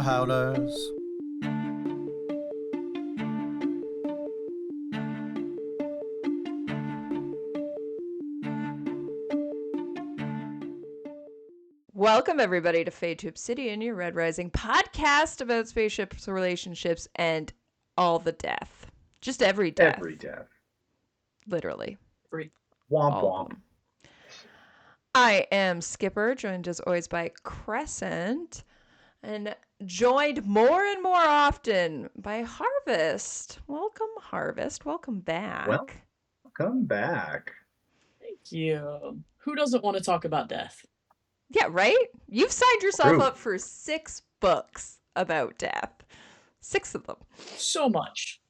howlers. Welcome, everybody, to Fade to Obsidian, your Red Rising podcast about spaceships, relationships, and all the death. Just every death. Every death. Literally. Womp all womp. I am Skipper, joined as always by Crescent, and joined more and more often by Harvest. Welcome, Harvest. Welcome back. Welcome back. Thank you. Who doesn't want to talk about death? Yeah, right? You've signed yourself True. up for 6 books about death. 6 of them. So much.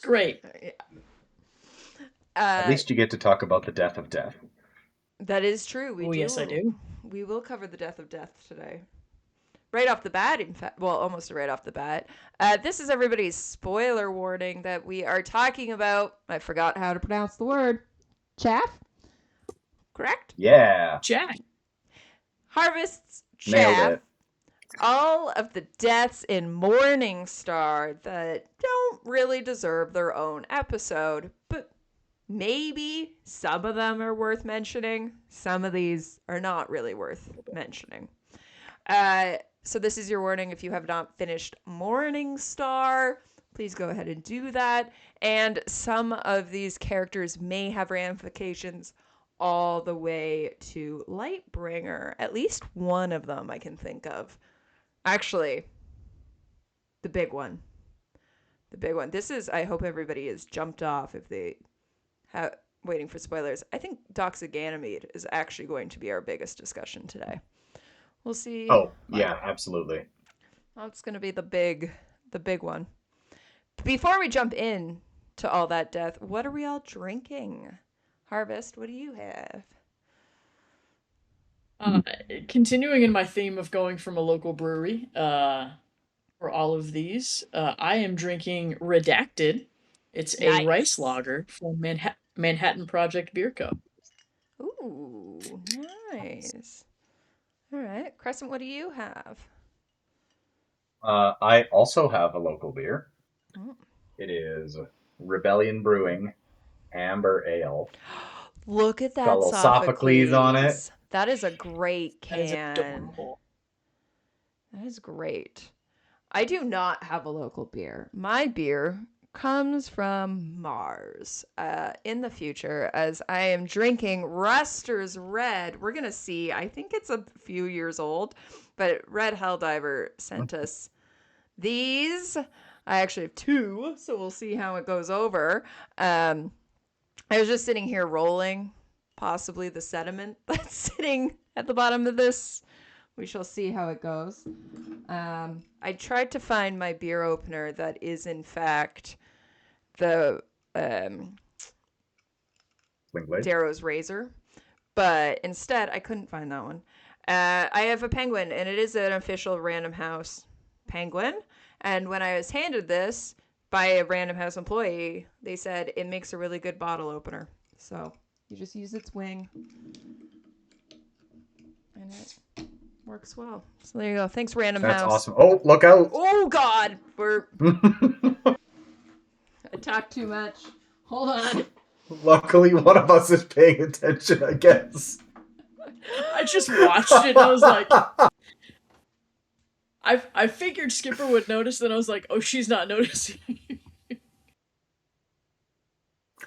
Great. At least you get to talk about the death of death. That is true. We do. Yes, I do. We will cover the death of death today. Right off the bat, in fact. Well, almost right off the bat. This is everybody's spoiler warning that we are talking about. I forgot how to pronounce the word. Chaff? Correct? Yeah. Jack. Harvest's Nailed Chaff. it. All of the deaths in Morningstar that don't really deserve their own episode, but maybe some of them are worth mentioning. Some of these are not really worth mentioning. So this is your warning. If you have not finished Morningstar, please go ahead and do that. And some of these characters may have ramifications all the way to Lightbringer. At least one of them I can think of. Actually, the big one. The big one. This is, I hope everybody is jumped off if they have waiting for spoilers. I think DockYARDS of Ganymede is actually going to be our biggest discussion today. We'll see. Oh, yeah, absolutely. That's going to be the big one. Before we jump in to all that death, what are we all drinking? Harvest, what do you have? Continuing in my theme of going from a local brewery for all of these, I am drinking Redacted. It's Nice. a rice lager from Manhattan Project Beer Co. Ooh, nice. All right. Crescent, what do you have? I also have a local beer. Oh. It is Rebellion Brewing Amber Ale. Look at that Got a little Sophocles on it. That is a great That is can. adorable. That is great. I do not have a local beer. My beer comes from Mars in the future, as I am drinking Ruster's Red. We're going to see. I think it's a few years old, but Red Helldiver sent us these. I actually have 2, so we'll see how it goes over. I was just sitting here rolling possibly the sediment that's sitting at the bottom of this. We shall see how it goes. I tried to find my beer opener that is in fact the Darrow's Razor, but instead I couldn't find that one. I have a penguin, and it is an official Random House penguin. And when I was handed this by a Random House employee, they said it makes a really good bottle opener. So you just use its wing, and it works well. So there you go. Thanks, Random House. That's awesome. Oh, look out! Oh, God! I talked too much. Hold on. Luckily, one of us is paying attention, I guess. I just watched it and I was like... I figured Skipper would notice, then I was like, oh, she's not noticing.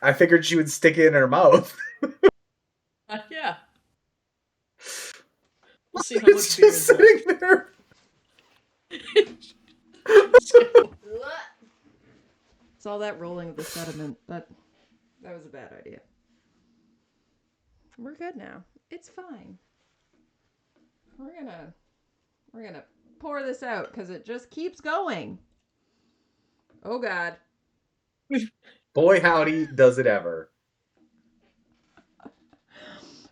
I figured she would stick it in her mouth. Yeah. We'll see how It's much beer just sitting there. It's all that rolling of the sediment. That was a bad idea. We're good now. It's fine. We're gonna pour this out because it just keeps going. Oh, God. Boy, howdy, does it ever.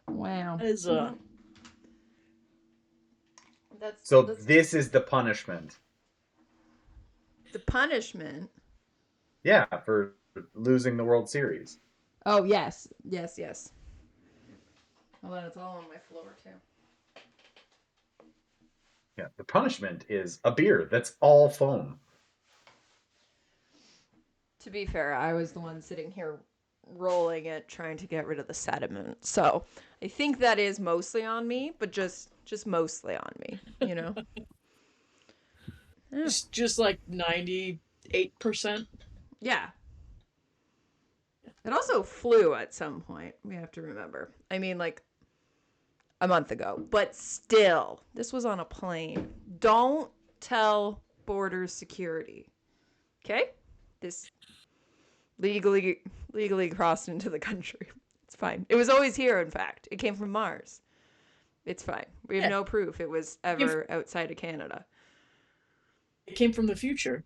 Wow. That is, This is the punishment. The punishment? Yeah, for losing the World Series. Oh, yes. Yes. Hold on, it's all on my floor, too. Yeah, the punishment is a beer that's all foam. To be fair, I was the one sitting here rolling it, trying to get rid of the sediment. So I think that is mostly on me, but just mostly on me, you know? Yeah. Just like 98%. Yeah. It also flew at some point, we have to remember. I mean, like a month ago, but still, this was on a plane. Don't tell border security. Okay? This legally crossed into the country. It's fine. It was always here, in fact. It came from Mars. It's fine. We have Yeah, no proof it was ever outside of Canada. it came from the future.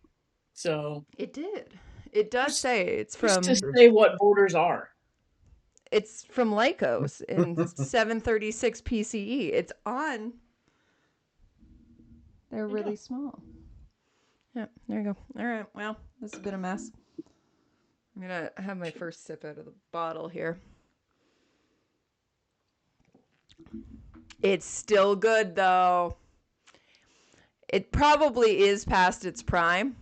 So It did. It does who's say it's who's to from say what borders are? Lycos in 736 PCE. It's on. They're really small. Yeah, there you go. All right. Well, this has been a mess. I'm going to have my first sip out of the bottle here. It's still good, though. It probably is past its prime.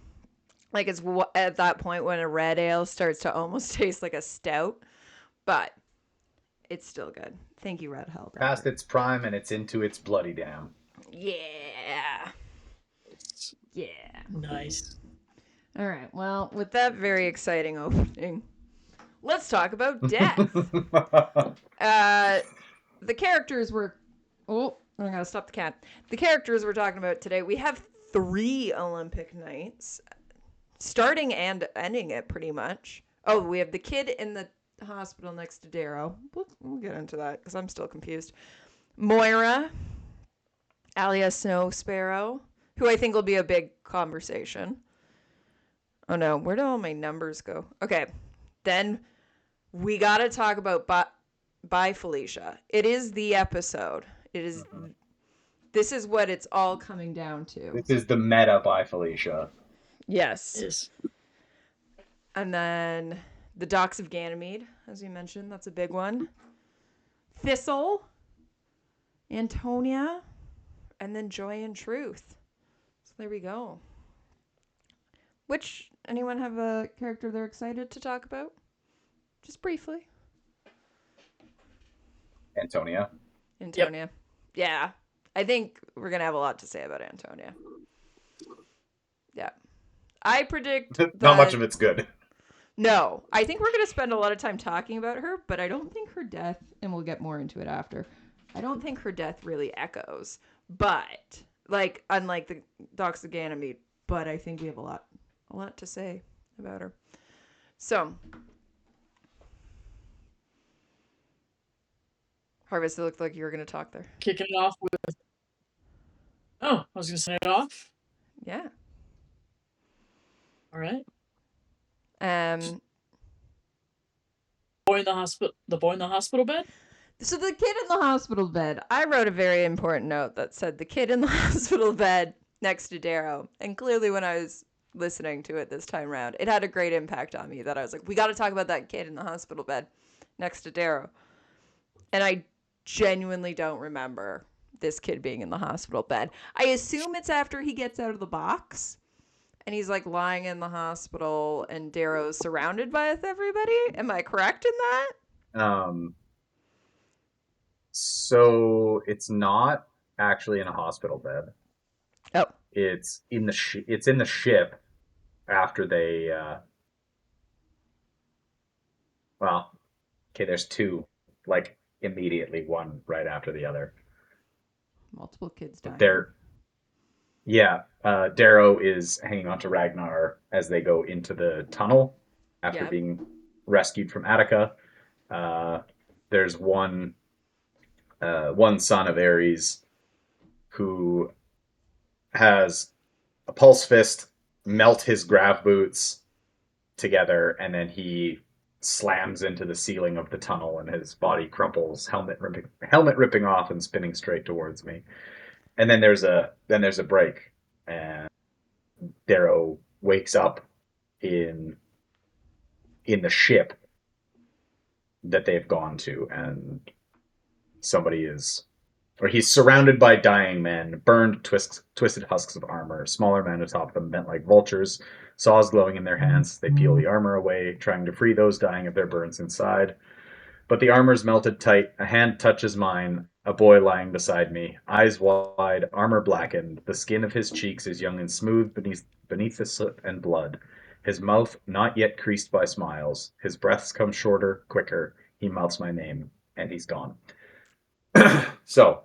Like, it's at that point when a red ale starts to almost taste like a stout. But it's still good. Thank you, Red Hell. Past its prime and it's into its bloody dam. Yeah. It's Yeah. nice. All right. Well, with that very exciting opening, let's talk about death. The characters were. Oh, I'm gonna stop the cat. The characters we're talking about today. We have 3 Olympic nights, starting and ending it pretty much. Oh, we have the kid in the hospital next to Darrow. We'll get into that because I'm still confused. Moira, Alia Snowsparrow, who I think will be a big conversation. Oh no, where do all my numbers go? Okay, then we gotta talk about Bye Felicia. It is the episode. It is. This is what it's all coming down to. This is the meta by Felicia. Yes. Is And then the Docks of Ganymede, as you mentioned, that's a big one. Thistle, Antonia, and then Joy and Truth. So there we go. Which, anyone have a character they're excited to talk about? Just briefly. Antonia. Antonia. Yep. Yeah. I think we're going to have a lot to say about Antonia. Yeah. I predict that... Not much of it's good. No. I think we're going to spend a lot of time talking about her, but I don't think her death, and we'll get more into it after, I don't think her death really echoes. But, like, unlike the Docks of Ganymede, but I think we have a lot to say about her. So... Harvest, it looked like you were going to talk there. kicking it off with. Oh, I was going to say it off. Yeah. All right. The boy in the hospital bed. So the kid in the hospital bed. I wrote a very important note that said the kid in the hospital bed next to Darrow. And clearly, when I was listening to it this time around, it had a great impact on me. That I was like, we got to talk about that kid in the hospital bed next to Darrow. And I genuinely don't remember this kid being in the hospital bed. I assume it's after he gets out of the box and he's like lying in the hospital and Darrow's surrounded by everybody. Am I correct in that? So it's not actually in a hospital bed. Oh. It's in the it's in the ship after they well, okay, there's 2 like immediately, one right after the other. Multiple kids dying. Darrow is hanging on to Ragnar as they go into the tunnel after being rescued from Attica. There's one son of Ares who has a pulse fist melt his grav boots together, and then he slams into the ceiling of the tunnel, and his body crumples, helmet ripping off and spinning straight towards me. And then there's a break, and Darrow wakes up in the ship that they've gone to, and somebody is or he's surrounded by dying men, burned, twisted husks of armor. Smaller men atop them bent like vultures, saws glowing in their hands. They peel the armor away, trying to free those dying of their burns inside. But the armor's melted tight. A hand touches mine. A boy lying beside me, eyes wide, armor blackened. The skin of his cheeks is young and smooth beneath the soot and blood. His mouth not yet creased by smiles. His breaths come shorter, quicker. He mouths my name, and he's gone. So,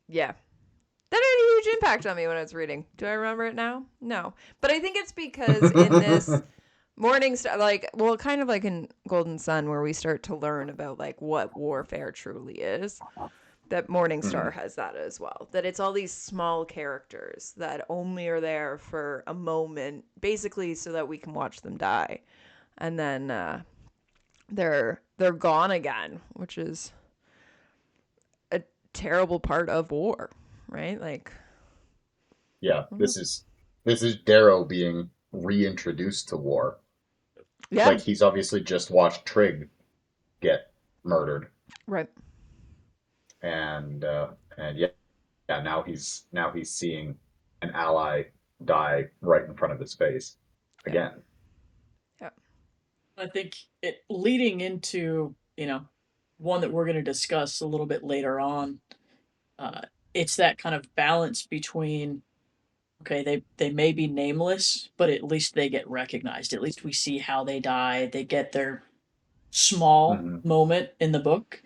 Yeah. That had a huge impact on me when I was reading. Do I remember it now? No. But I think it's because in this Morning Star, like, well, kind of like in Golden Sun, where we start to learn about, like, what warfare truly is, that Morning Star has that as well. That it's all these small characters that only are there for a moment, basically so that we can watch them die. And then they're gone again, which is a terrible part of war, right? Like, yeah, this is Darrow being reintroduced to war. yeah, Like he's obviously just watched Trig get murdered, right. and yeah, now he's seeing an ally die right in front of his face again. Yeah. I think it leading into, one that we're going to discuss a little bit later on. Uh, it's that kind of balance between, okay, they may be nameless, but at least they get recognized. At least we see how they die. They get their small Mm-hmm. moment in the book,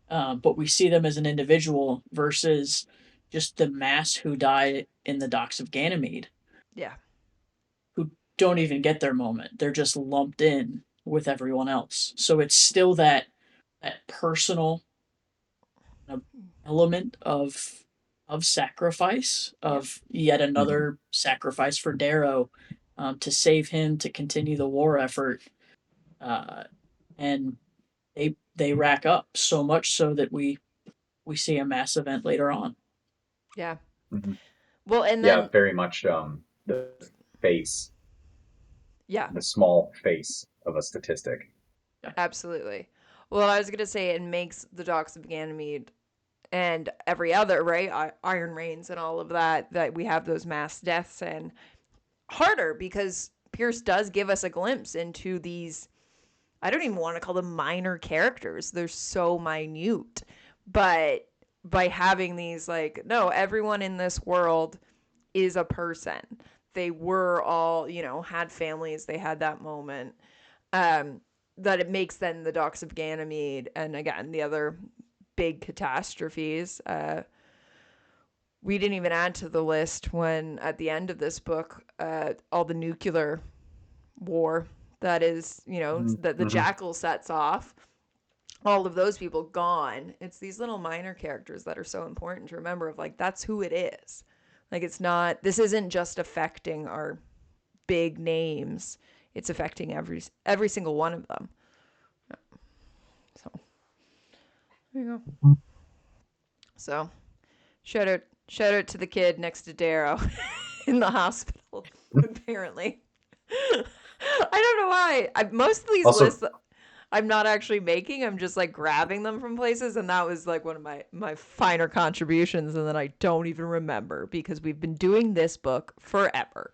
but we see them as an individual versus just the mass who die in the docks of Ganymede, Yeah. who don't even get their moment. They're just lumped in with everyone else. So it's still that personal element of sacrifice, of yet another sacrifice for Darrow, to save him, to continue the war effort, uh, and they rack up so much so that we see a mass event later on. Yeah. Mm-hmm. Well, and Yeah, then, very much the face, yeah, the small face of a statistic. absolutely. Well, I was going to say it makes the Docks of Ganymede and every other, right? Iron Reigns and all of that we have those mass deaths and harder because Pierce does give us a glimpse into these, I don't even want to call them minor characters. They're so minute. But by having these, like, no, everyone in this world is a person. They were all, had families. They had that moment. Um, that it makes then the Docks of Ganymede and again the other big catastrophes. We didn't even add to the list when at the end of this book, all the nuclear war that is, that the Mm-hmm. Jackal sets off. All of those people gone. It's these little minor characters that are so important to remember of like that's who it is. Like it's not this isn't just affecting our big names. It's affecting every single one of them. So there you go. So shout out to the kid next to Darrow in the hospital. Apparently, I don't know why. Most of these Also, lists I'm not actually making. I'm just like grabbing them from places, and that was like one of my finer contributions, and then I don't even remember because we've been doing this book forever.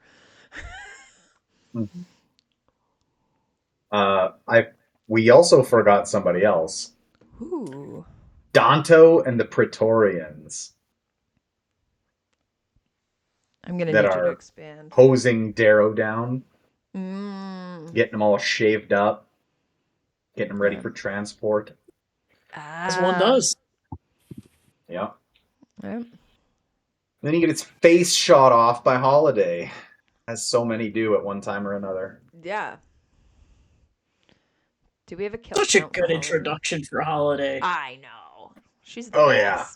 I we also forgot somebody else. Ooh, Danto and the Praetorians I'm gonna that need you to are expand. hosing Darrow down, Mm, getting him all shaved up, getting him ready yeah. for transport. As one Ah, does. Yeah. yeah. Then you get its face shot off by Holiday, as so many do at one time or another. Yeah. Do we have a kill Such a count for good Holiday? introduction for Holiday. I know. She's the Oh yeah.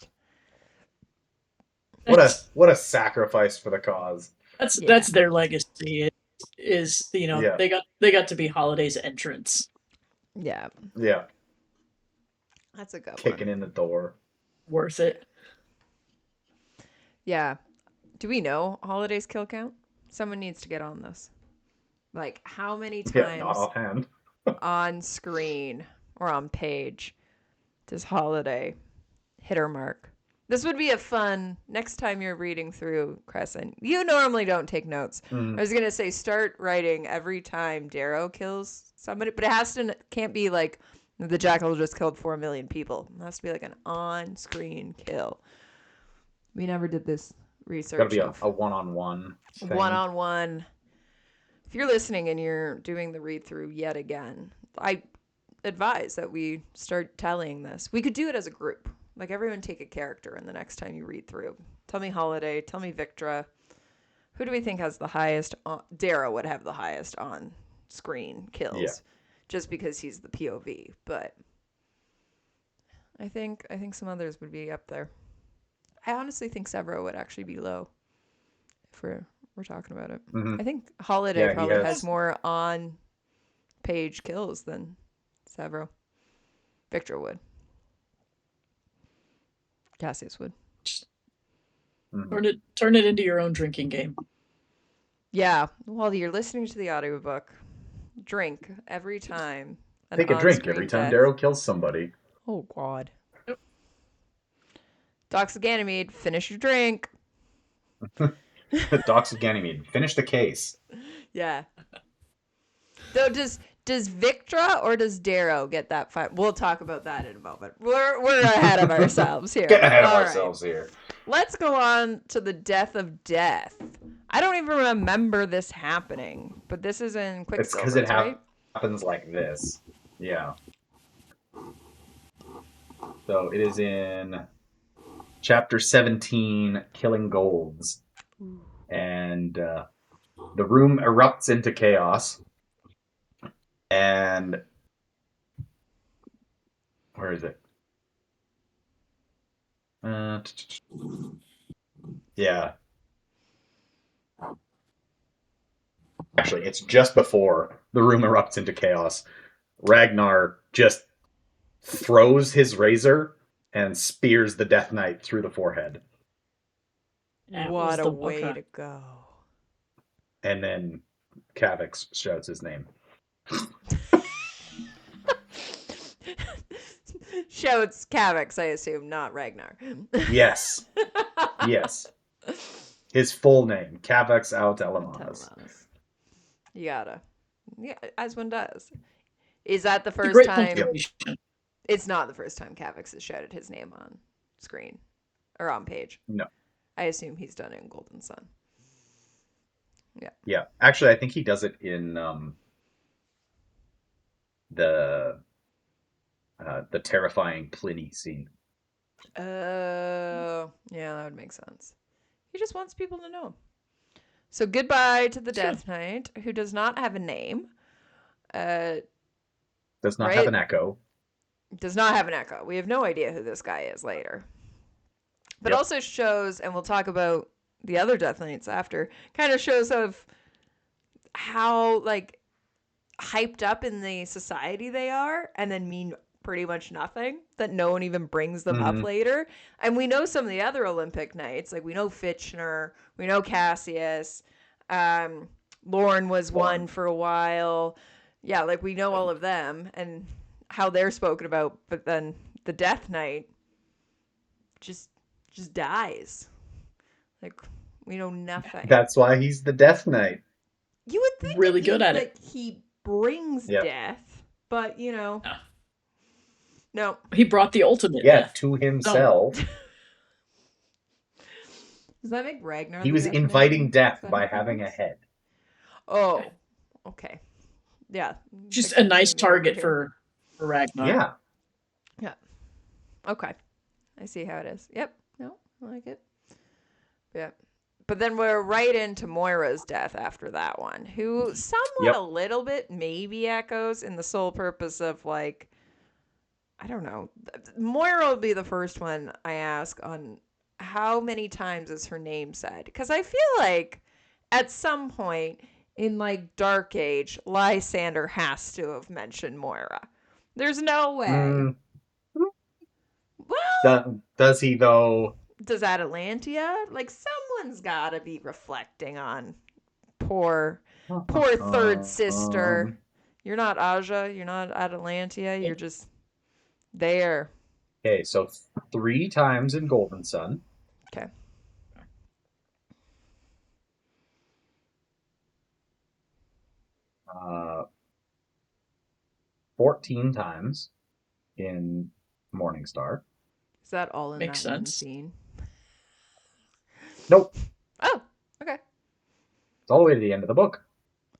best. What a sacrifice for the cause. Yeah. That's their legacy. Is Yeah. they got to be Holiday's entrance. Yeah. Yeah. That's a good one. Kicking in the door. Worth Yeah. it. Yeah. Do we know Holiday's kill count? Someone needs to get on this. Like, how many Yeah, not times offhand. on screen or on page does Holiday hit her mark? This would be a fun next time you're reading through Crescent. You normally don't take notes. I was gonna say start writing every time Darrow kills somebody, but can't be like the Jackal just killed 4 million people. It has to be like an on-screen kill. We never did this research. Gotta be a one-on-one thing. One-on-one. If you're listening and you're doing the read-through yet again, I advise that we start tallying this. We could do it as a group. Like, everyone take a character, and the next time you read through, tell me Holiday, tell me Victra. Who do we think has the highest? Darrow would have the highest on-screen kills, just because he's the POV. But I think some others would be up there. I honestly think Severo would actually be low if we're talking about it. I think Holiday probably has more on-page kills than Severo. Victra would. Cassius would. Turn it into your own drinking game. Yeah. While you're listening to the audiobook, drink every time. Take a drink every time Darrow kills somebody. Oh, God. Docks of Ganymede, finish your drink. Docks of Ganymede, finish the case. Yeah. So does Victra or does Darrow get that fight? We'll talk about that in a moment. We're ahead of ourselves here. Getting ahead of ourselves here. Let's go on to the Death of Death. I don't even remember this happening, but this is in Quicksilver. It's because it happens like this. Yeah. So it is in chapter 17, Killing Golds. And the room erupts into chaos. And where is it? Yeah. Actually, it's just before the room erupts into chaos. Ragnar just throws his razor and spears the Death Knight through the forehead. What a way to go. And then Kavix shouts his name. Shouts Kavix, I assume, not Ragnar. Yes. Yes. His full name, Kavix Aut Elamanis. You gotta. Yeah, as one does. Is that the first time? It's not the first time Kavix has shouted his name on screen or on page. No. I assume he's done it in Golden Sun. Yeah. Yeah. Actually, I think he does it in the terrifying Pliny scene. Oh, yeah, that would make sense. He just wants people to know. So goodbye to the Death Knight, who does not have a name. Does not have an echo. Does not have an echo. We have no idea who this guy is later. But also shows, and we'll talk about the other Death Knights after, kind of shows of how, like, hyped up in the society they are, and then mean pretty much nothing, that no one even brings them up later. And we know some of the other Olympic Knights, like we know Fitchner, we know Cassius, Lorne was one for a while. Yeah, like we know all of them and how they're spoken about, but then the Death Knight just dies. Like, we know nothing. That's why he's the Death Knight. You would think really good at it. He brings death, but you know, no. He brought the ultimate death to himself. Does that make Ragnar? He was inviting death by having a head. Oh, okay. Yeah. Just a nice target for Ragnar. Yeah. Yeah. Okay. I see how it is. Yep. No, I like it. Yeah. But then we're right into Moira's death after that one, who somewhat a little bit maybe echoes in the sole purpose of, like, I don't know. Moira will be the first one I ask on how many times is her name said. Because I feel like at some point in, like, Dark Age, Lysander has to have mentioned Moira. There's no way. Well, does he, though? Does Atalantia? Like, someone's got to be reflecting on poor third sister. You're not Aja. You're not Atalantia. You're just There. Okay, so 3 times in Golden Sun. Okay. 14 times in Morningstar. Is that all in Makes that one sense. scene? Nope. Oh, okay. It's all the way to the end of the book.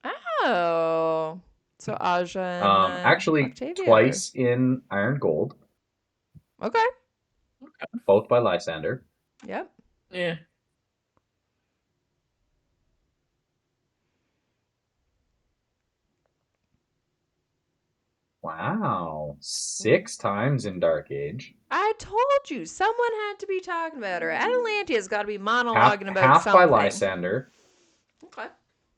Oh. So Aja and Actually, Octavia. twice in Iron Gold. Okay. Both by Lysander. Yeah. Wow. 6 times in Dark Age. I told you, someone had to be talking about her. Atalantia's got to be monologuing about half something. by Lysander. Okay.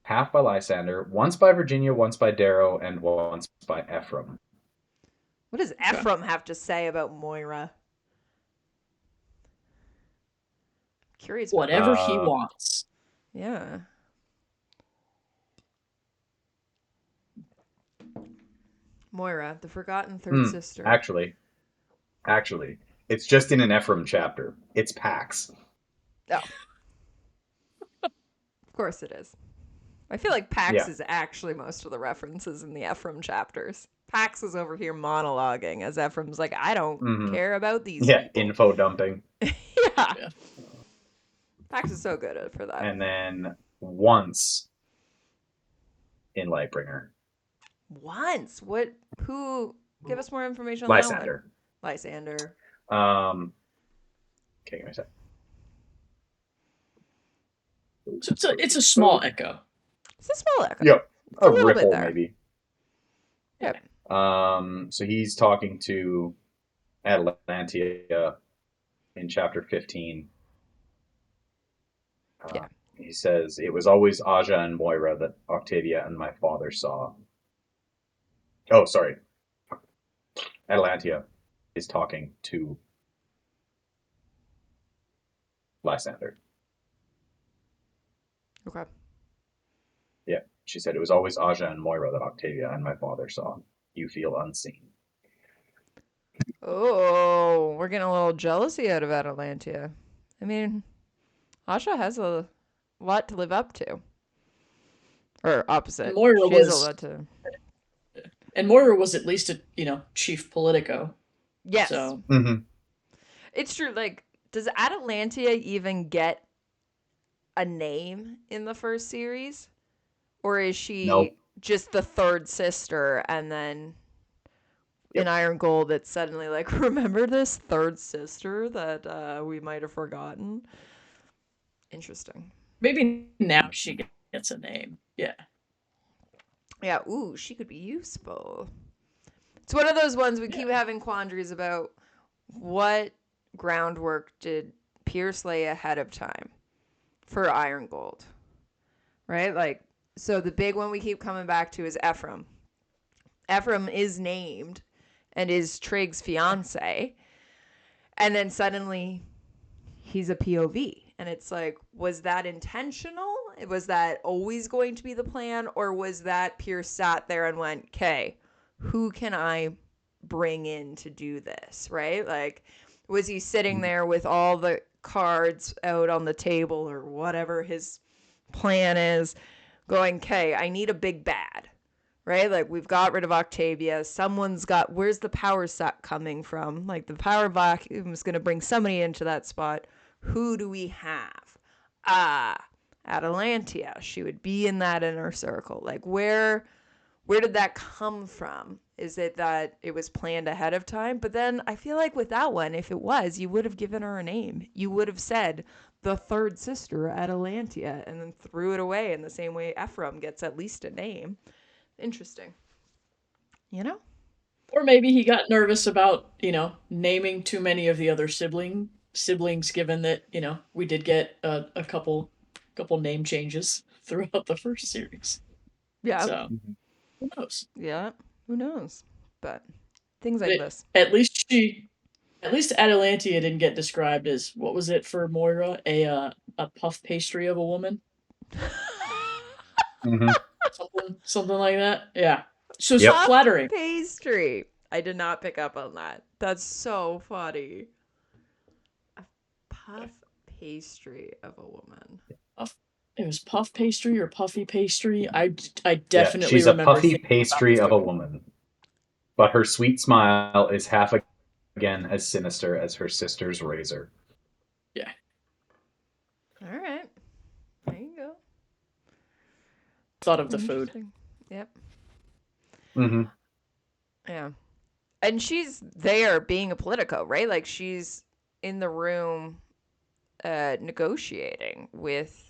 Half by Lysander. Once by Virginia, once by Darrow, and once by Ephraim. What does Ephraim have to say about Moira? Curious. Whatever he wants. Yeah. Moira, the forgotten third sister. Actually, it's just in an Ephraim chapter. It's Pax. Oh. Of course it is. I feel like Pax is actually most of the references in the Ephraim chapters. Pax is over here monologuing as Ephraim's like, I don't care about these people. Info dumping. Yeah. Pax is so good for that. And then once in Lightbringer. Once? What? Who? Give us more information on Lysander. that one. Lysander. Okay, give me a sec. So it's a small echo. It's a small echo. Yep. It's a little ripple, bit there. maybe. Yep. So he's talking to Atalantia in chapter 15. Yeah. He says, it was always Aja and Moira that Octavia and my father saw. Oh, sorry. Atalantia is talking to Lysander. Okay. Yeah. She said, it was always Aja and Moira that Octavia and my father saw. You feel unseen. Oh, we're getting a little jealousy out of Atalantia. I mean, Asha has a lot to live up to. Or opposite. And Moira she has a lot to... And Moira was at least a, chief politico. Yes. So. Mm-hmm. It's true. Like, does Atalantia even get a name in the first series? Or is she just the third sister and then in Iron Gold it's suddenly like, remember this third sister that we might have forgotten? Interesting. Maybe now she gets a name. Yeah. Yeah, ooh, she could be useful. It's one of those ones we keep having quandaries about. What groundwork did Pierce lay ahead of time for Iron Gold? Right? Like, so the big one we keep coming back to is Ephraim. Ephraim is named and is Trigg's fiance. And then suddenly he's a POV. And it's like, was that intentional? Was that always going to be the plan? Or was that Pierce sat there and went, okay, who can I bring in to do this? Right? Like, was he sitting there with all the cards out on the table or whatever his plan is, going, okay, I need a big bad. Right? Like, we've got rid of Octavia. Someone's got, where's the power suck coming from? Like, the power vacuum is going to bring somebody into that spot. Who do we have? Atalantia. She would be in that inner circle. Like, where did that come from? Is it that it was planned ahead of time? But then I feel like with that one, if it was, you would have given her a name. You would have said the third sister, Atalantia, and then threw it away in the same way Ephraim gets at least a name. Interesting. Or maybe he got nervous about, naming too many of the other siblings, given that, we did get a couple name changes throughout the first series. Yeah. So, who knows? Yeah, who knows? But things like this. At least Atalantia didn't get described as, what was it for Moira? A puff pastry of a woman? Mm-hmm. Something like that? Yeah. So puff flattering. Pastry. I did not pick up on that. That's so funny. A puff pastry of a woman. It was puff pastry or puffy pastry. I Yeah, definitely she's a remember puffy thinking about pastry the of a food. woman, but her sweet smile is half again as sinister as her sister's razor. Yeah. All right. There you go. Thought of the food. Interesting. Yep. Mm-hmm. Yeah. And she's there being a Politico, right? Like she's in the room negotiating with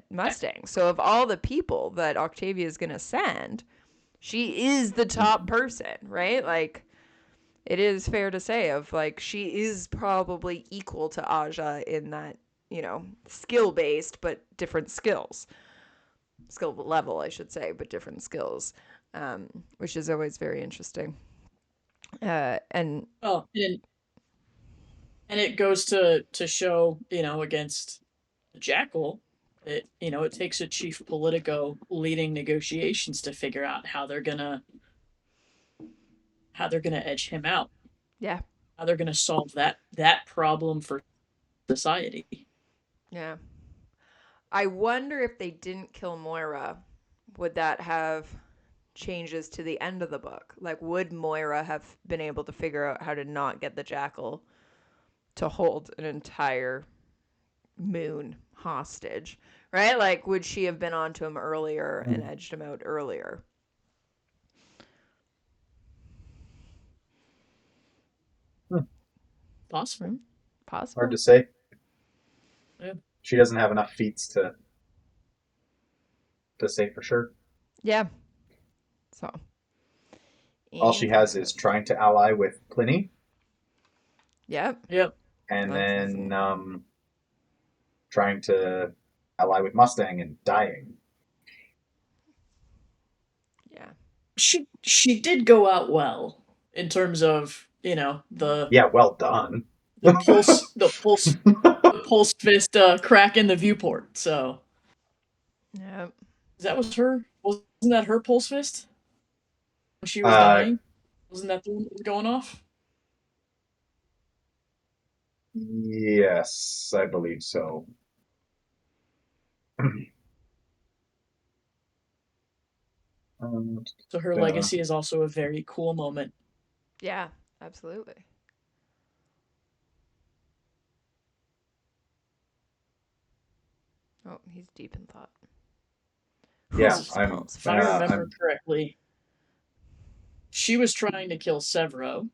Mustang. So of all the people that Octavia is going to send, she is the top person, right? Like it is fair to say of like she is probably equal to Aja in that, skill based but different skills. Skill level, I should say, but different skills. Which is always very interesting. And Oh, and it goes to show, against the Jackal, it takes a chief politico leading negotiations to figure out how they're gonna edge him out, yeah, how they're gonna solve that problem for society. yeah. I wonder if they didn't kill Moira, would that have changes to the end of the book? Like, would Moira have been able to figure out how to not get the Jackal to hold an entire moon hostage, right? Like, would she have been onto him earlier and edged him out earlier? Possible. Possible. Hard to say. Yeah. She doesn't have enough feats to say for sure. Yeah. So. All she has is trying to ally with Pliny. Yep. And then trying to ally with Mustang and dying. Yeah. She did go out well in terms of, the well done. the pulse fist crack in the viewport. So Yep. wasn't that her pulse fist when she was Uh, dying? Wasn't that the one that was going off? yes, I believe so. So her legacy is also a very cool moment. Yeah, absolutely. Oh, he's deep in thought. Yeah, If I remember correctly, she was trying to kill Severo.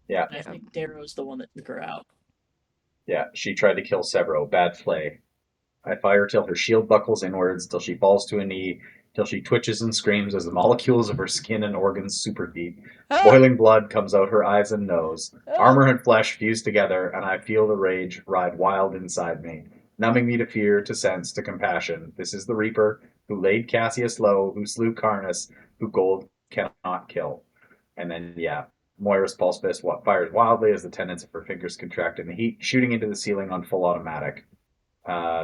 Yeah. And I think Darrow's the one that took her out. Yeah, she tried to kill Severo. Bad play. I fire till her shield buckles inwards, till she falls to a knee, till she twitches and screams as the molecules of her skin and organs superheat. Boiling blood comes out her eyes and nose. Armor and flesh fuse together, and I feel the rage ride wild inside me, numbing me to fear, to sense, to compassion. This is the Reaper, who laid Cassius low, who slew Carnus, who gold cannot kill. And then, yeah, Moira's pulse fist fires wildly as the tendons of her fingers contract in the heat, shooting into the ceiling on full automatic.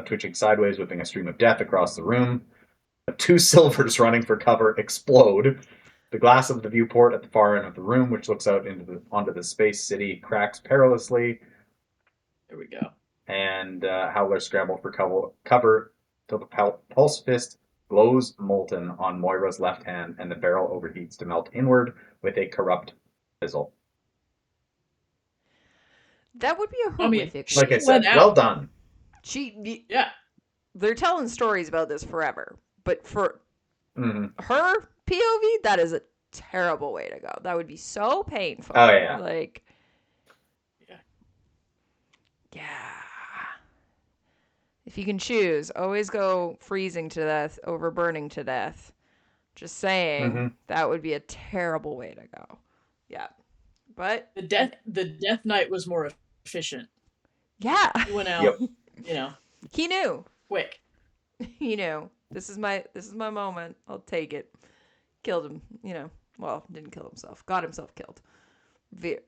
Twitching sideways, whipping a stream of death across the room. Two silvers running for cover explode. The glass of the viewport at the far end of the room, which looks out onto the space city, cracks perilously. There we go. And Howler scramble for cover till the pulse fist glows molten on Moira's left hand, and the barrel overheats to melt inward with a corrupt fizzle. That would be a horrific. Like I said, well done. They're telling stories about this forever, but for her POV, that is a terrible way to go. That would be so painful. Oh yeah. Like, yeah. If you can choose, always go freezing to death over burning to death. Just saying, that would be a terrible way to go. Yeah. But the Death Knight was more efficient. Yeah. He went out, He knew. Quick. He knew. This is my moment. I'll take it. Killed him, well, didn't kill himself. Got himself killed.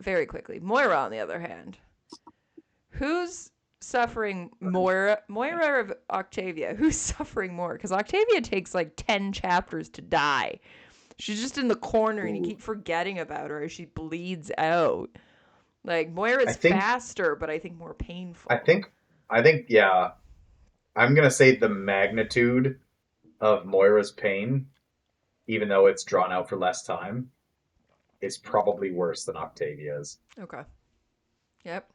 Very quickly. Moira, on the other hand. Who's suffering more? Moira or Octavia? Who's suffering more? Because Octavia takes like 10 chapters to die. She's just in the corner and you Ooh. keep forgetting about her as she bleeds out. Like, I Moira's think faster, but I think more painful. I think yeah. I'm gonna say the magnitude of Moira's pain, even though it's drawn out for less time, is probably worse than Octavia's. Okay. Yep.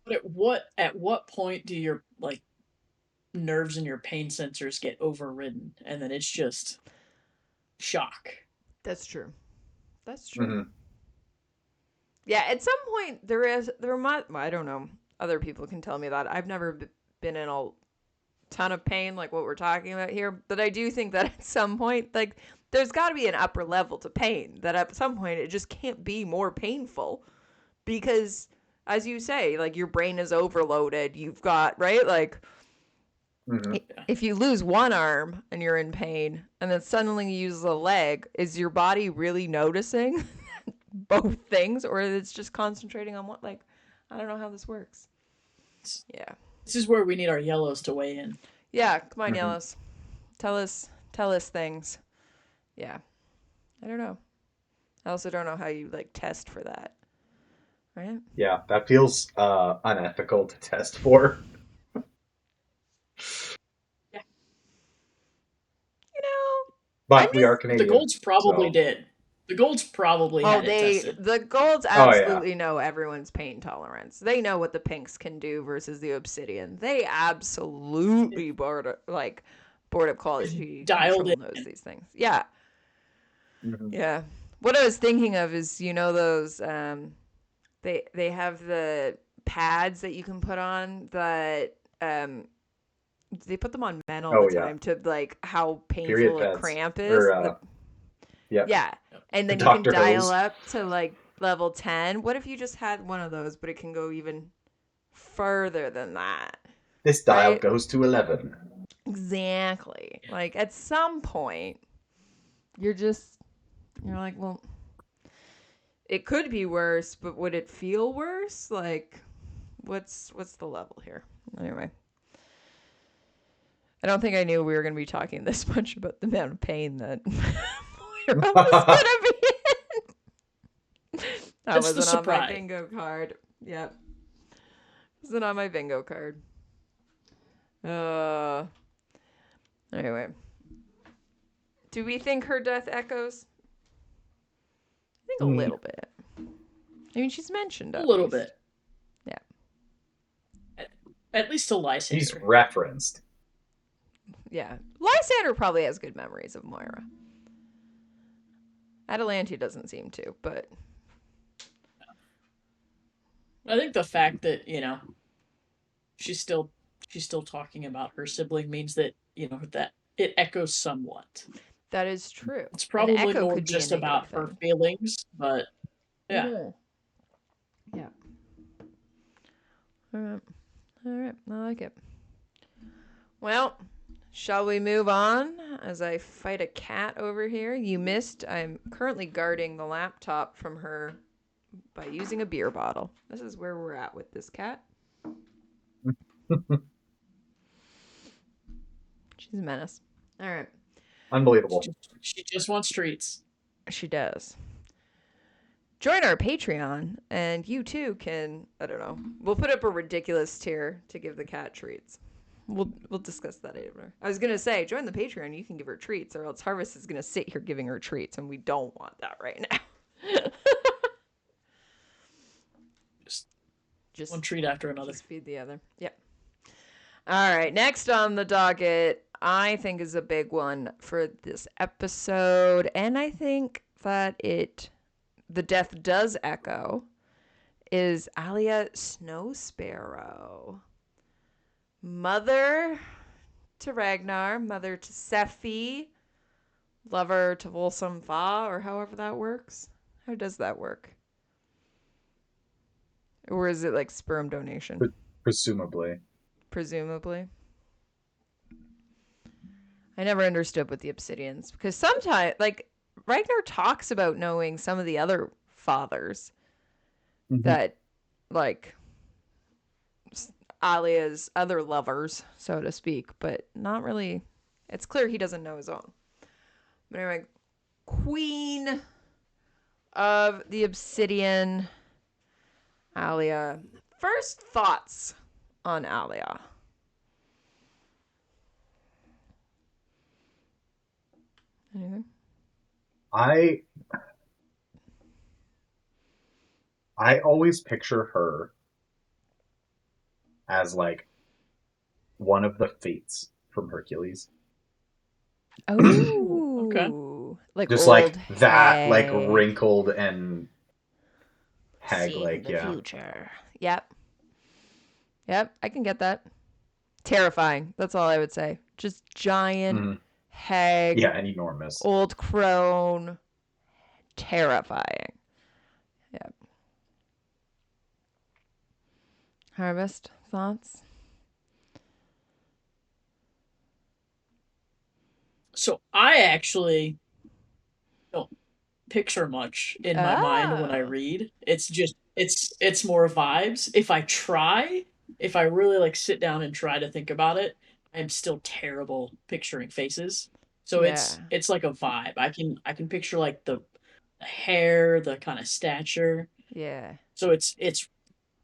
But at what point do your like nerves and your pain sensors get overridden, and then it's just shock? That's true. That's true. Mm-hmm. Yeah, at some point there might, I don't know. Other people can tell me that. I've never been in a ton of pain like what we're talking about here, but I do think that at some point, like, there's got to be an upper level to pain, that at some point it just can't be more painful, because as you say, like, your brain is overloaded. You've got, right, like, Mm-hmm. if you lose one arm and you're in pain and then suddenly you use a leg, is your body really noticing both things, or it's just concentrating on what? Like, I don't know how this works. Yeah. This is where we need our yellows to weigh in. Yeah, come on, Mm-hmm. yellows. Tell us things. Yeah. I don't know. I also don't know how you, like, test for that. Right? Yeah, that feels unethical to test for. Yeah. You know, I'm But we are just, But the Canadian, golds probably so did. The golds probably oh, had it tested. the golds oh yeah. absolutely know everyone's pain tolerance. They know what the pinks can do versus the obsidian. They absolutely board up quality Dialed control in. knows these things. Yeah. Mm-hmm. Yeah. What I was thinking of is, those they have the pads that you can put on that they put them on men all the Oh yeah. time to, like, how Period painful a pads. cramp is. Or yep. Yeah. And The then you can Doctor dial hose. up to, like, level 10. What if you just had one of those, but it can go even further than that? This dial Right? goes to 11. Exactly. Like, at some point, you're like, well, it could be worse, but would it feel worse? Like, what's the level here? Anyway. I don't think I knew we were going to be talking this much about the amount of pain that Moira was going to be in. That That's the wasn't on my surprise. bingo card. Yep. Wasn't on my bingo card. Anyway. Do we think her death echoes? I think a little bit. I mean, she's mentioned A at little least. bit. Yeah. At least to Lysander. He's referenced. Yeah. Lysander probably has good memories of Moira. Atalante doesn't seem to, but I think the fact that, she's still talking about her sibling means that, that it echoes somewhat. that is true. It's An probably echo more could be a just about negative her thing. feelings, but yeah. Mm-hmm. Yeah. All right. All right. I like it. Well, shall we move on as I fight a cat over here? You missed. I'm currently guarding the laptop from her by using a beer bottle. This is where we're at with this cat. She's a menace. All right. Unbelievable. She just wants treats. She does. Join our Patreon, and you too can, I don't know, we'll put up a ridiculous tier to give the cat treats. We'll discuss that later. I was going to say, join the Patreon, you can give her treats, or else Harvest is going to sit here giving her treats, and we don't want that right now. Just one treat after another. Just feed the other. Yep. All right, next on the docket, I think is a big one for this episode, and I think that the death does echo, is Alia Snowsparrow. Mother to Ragnar, mother to Sephi, lover to Volsum Va, or however that works. How does that work? Or is it like sperm donation? Presumably. Presumably. I never understood with the Obsidians, because sometimes, like, Ragnar talks about knowing some of the other fathers that, like, Alia's other lovers, so to speak, but not really. It's clear he doesn't know his own. But anyway, Queen of the Obsidian, Alia. First thoughts on Alia. Anything? I always picture her as like one of the fates from Hercules. Oh, Okay. like Just old like that, like hag. wrinkled and hag Seeing like, the yeah. future. Yep. Yep, I can get that. Terrifying. That's all I would say. Just giant Hmm. hag, Yeah, and enormous. old crone. Terrifying. Yep. Harvest thoughts? So I actually don't picture much in my mind when I Oh. read. It's more vibes. If I really like sit down and try to think about it, I'm still terrible picturing faces. So Yeah. it's like a vibe. I can picture like the hair, the kind of stature. Yeah. So it's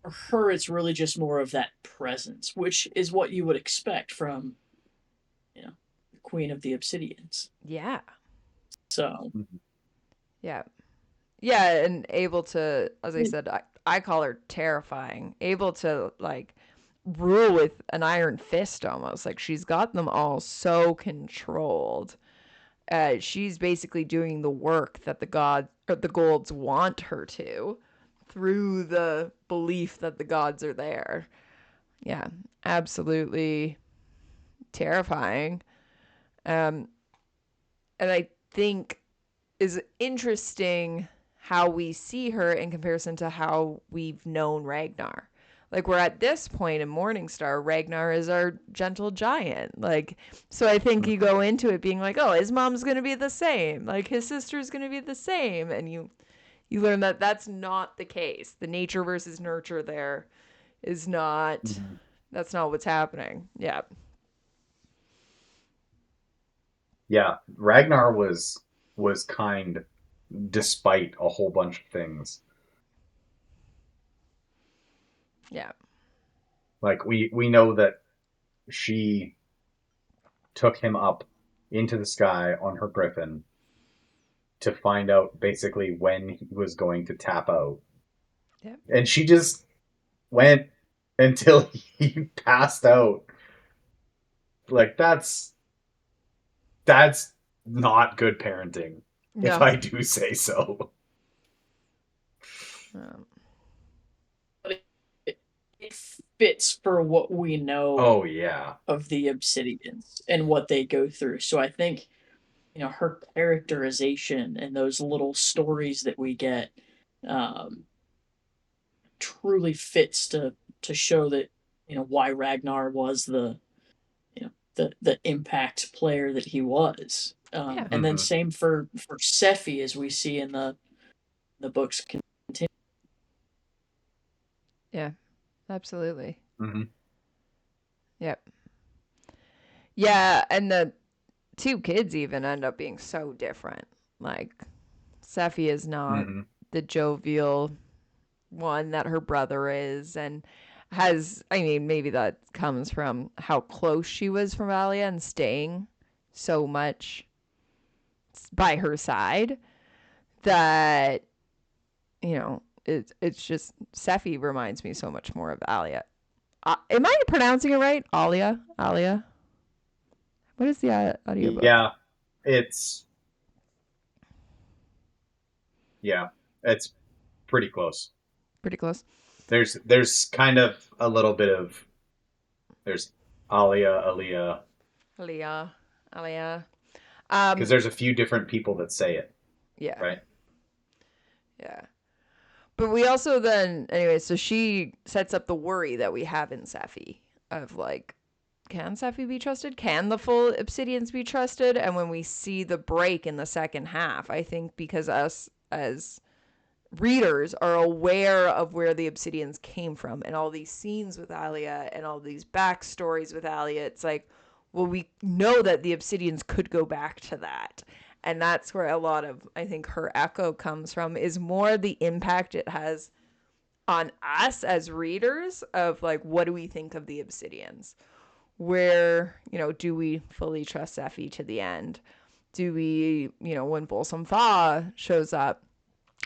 for her it's really just more of that presence, which is what you would expect from, the Queen of the Obsidians. Yeah. So Mhm. Yeah. Yeah, and able to, as I said, I call her terrifying. Able to like rule with an iron fist almost. Like she's got them all so controlled. She's basically doing the work that the gods or the golds want her to through the belief that the gods are there. Yeah, absolutely terrifying. Um, and I think is interesting how we see her in comparison to how we've known Ragnar. Like we're at this point in Morningstar, Ragnar is our gentle giant. Like, so I think you Mhm. go into it being like, oh, his mom's gonna be the same, like his sister's gonna be the same, and you learn that that's not the case. The nature versus nurture there is not. Mhm. That's not what's happening. Yeah. Yeah, Ragnar was kind despite a whole bunch of things. Yeah. Like we know that she took him up into the sky on her griffin to find out basically when he was going to tap out. Yep. And she just went until he passed out. Like that's not good parenting, if No. I do say so. Um, but it fits for what we know Oh yeah. of the Obsidians and what they go through. So I think, her characterization and those little stories that we get, um, truly fits to show that, why Ragnar was the impact player that he was. yeah. And then Hmm. same for Sephi, as we see in the books continue. Yeah. Absolutely. Hmm. Yep. Yeah, and the two kids even end up being so different. Like Sephi is not Hmm. the jovial one that her brother is, and has, I mean, maybe that comes from how close she was from Alia and staying so much by her side that, it's just Sephi reminds me so much more of Alia. Am I pronouncing it right? Alia. What is the audiobook? Yeah, it's yeah, it's pretty close. Pretty close. There's kind of a little bit of there's Alia, Aaliyah, Alia. because Um, there's a few different people that say it, yeah, right? yeah. But we also then, anyway, so she sets up the worry that we have in Sephi of like, can Sephi be trusted? Can the full Obsidians be trusted? And when we see the break in the second half, I think because us as readers are aware of where the Obsidians came from and all these scenes with Alia and all these backstories with Alia, it's like, well, we know that the Obsidians could go back to that. And that's where a lot of, I think, her echo comes from, is more the impact it has on us as readers of like, what do we think of the Obsidians? Where, do we fully trust Effie to the end? Do we, when Volsum Fa shows up,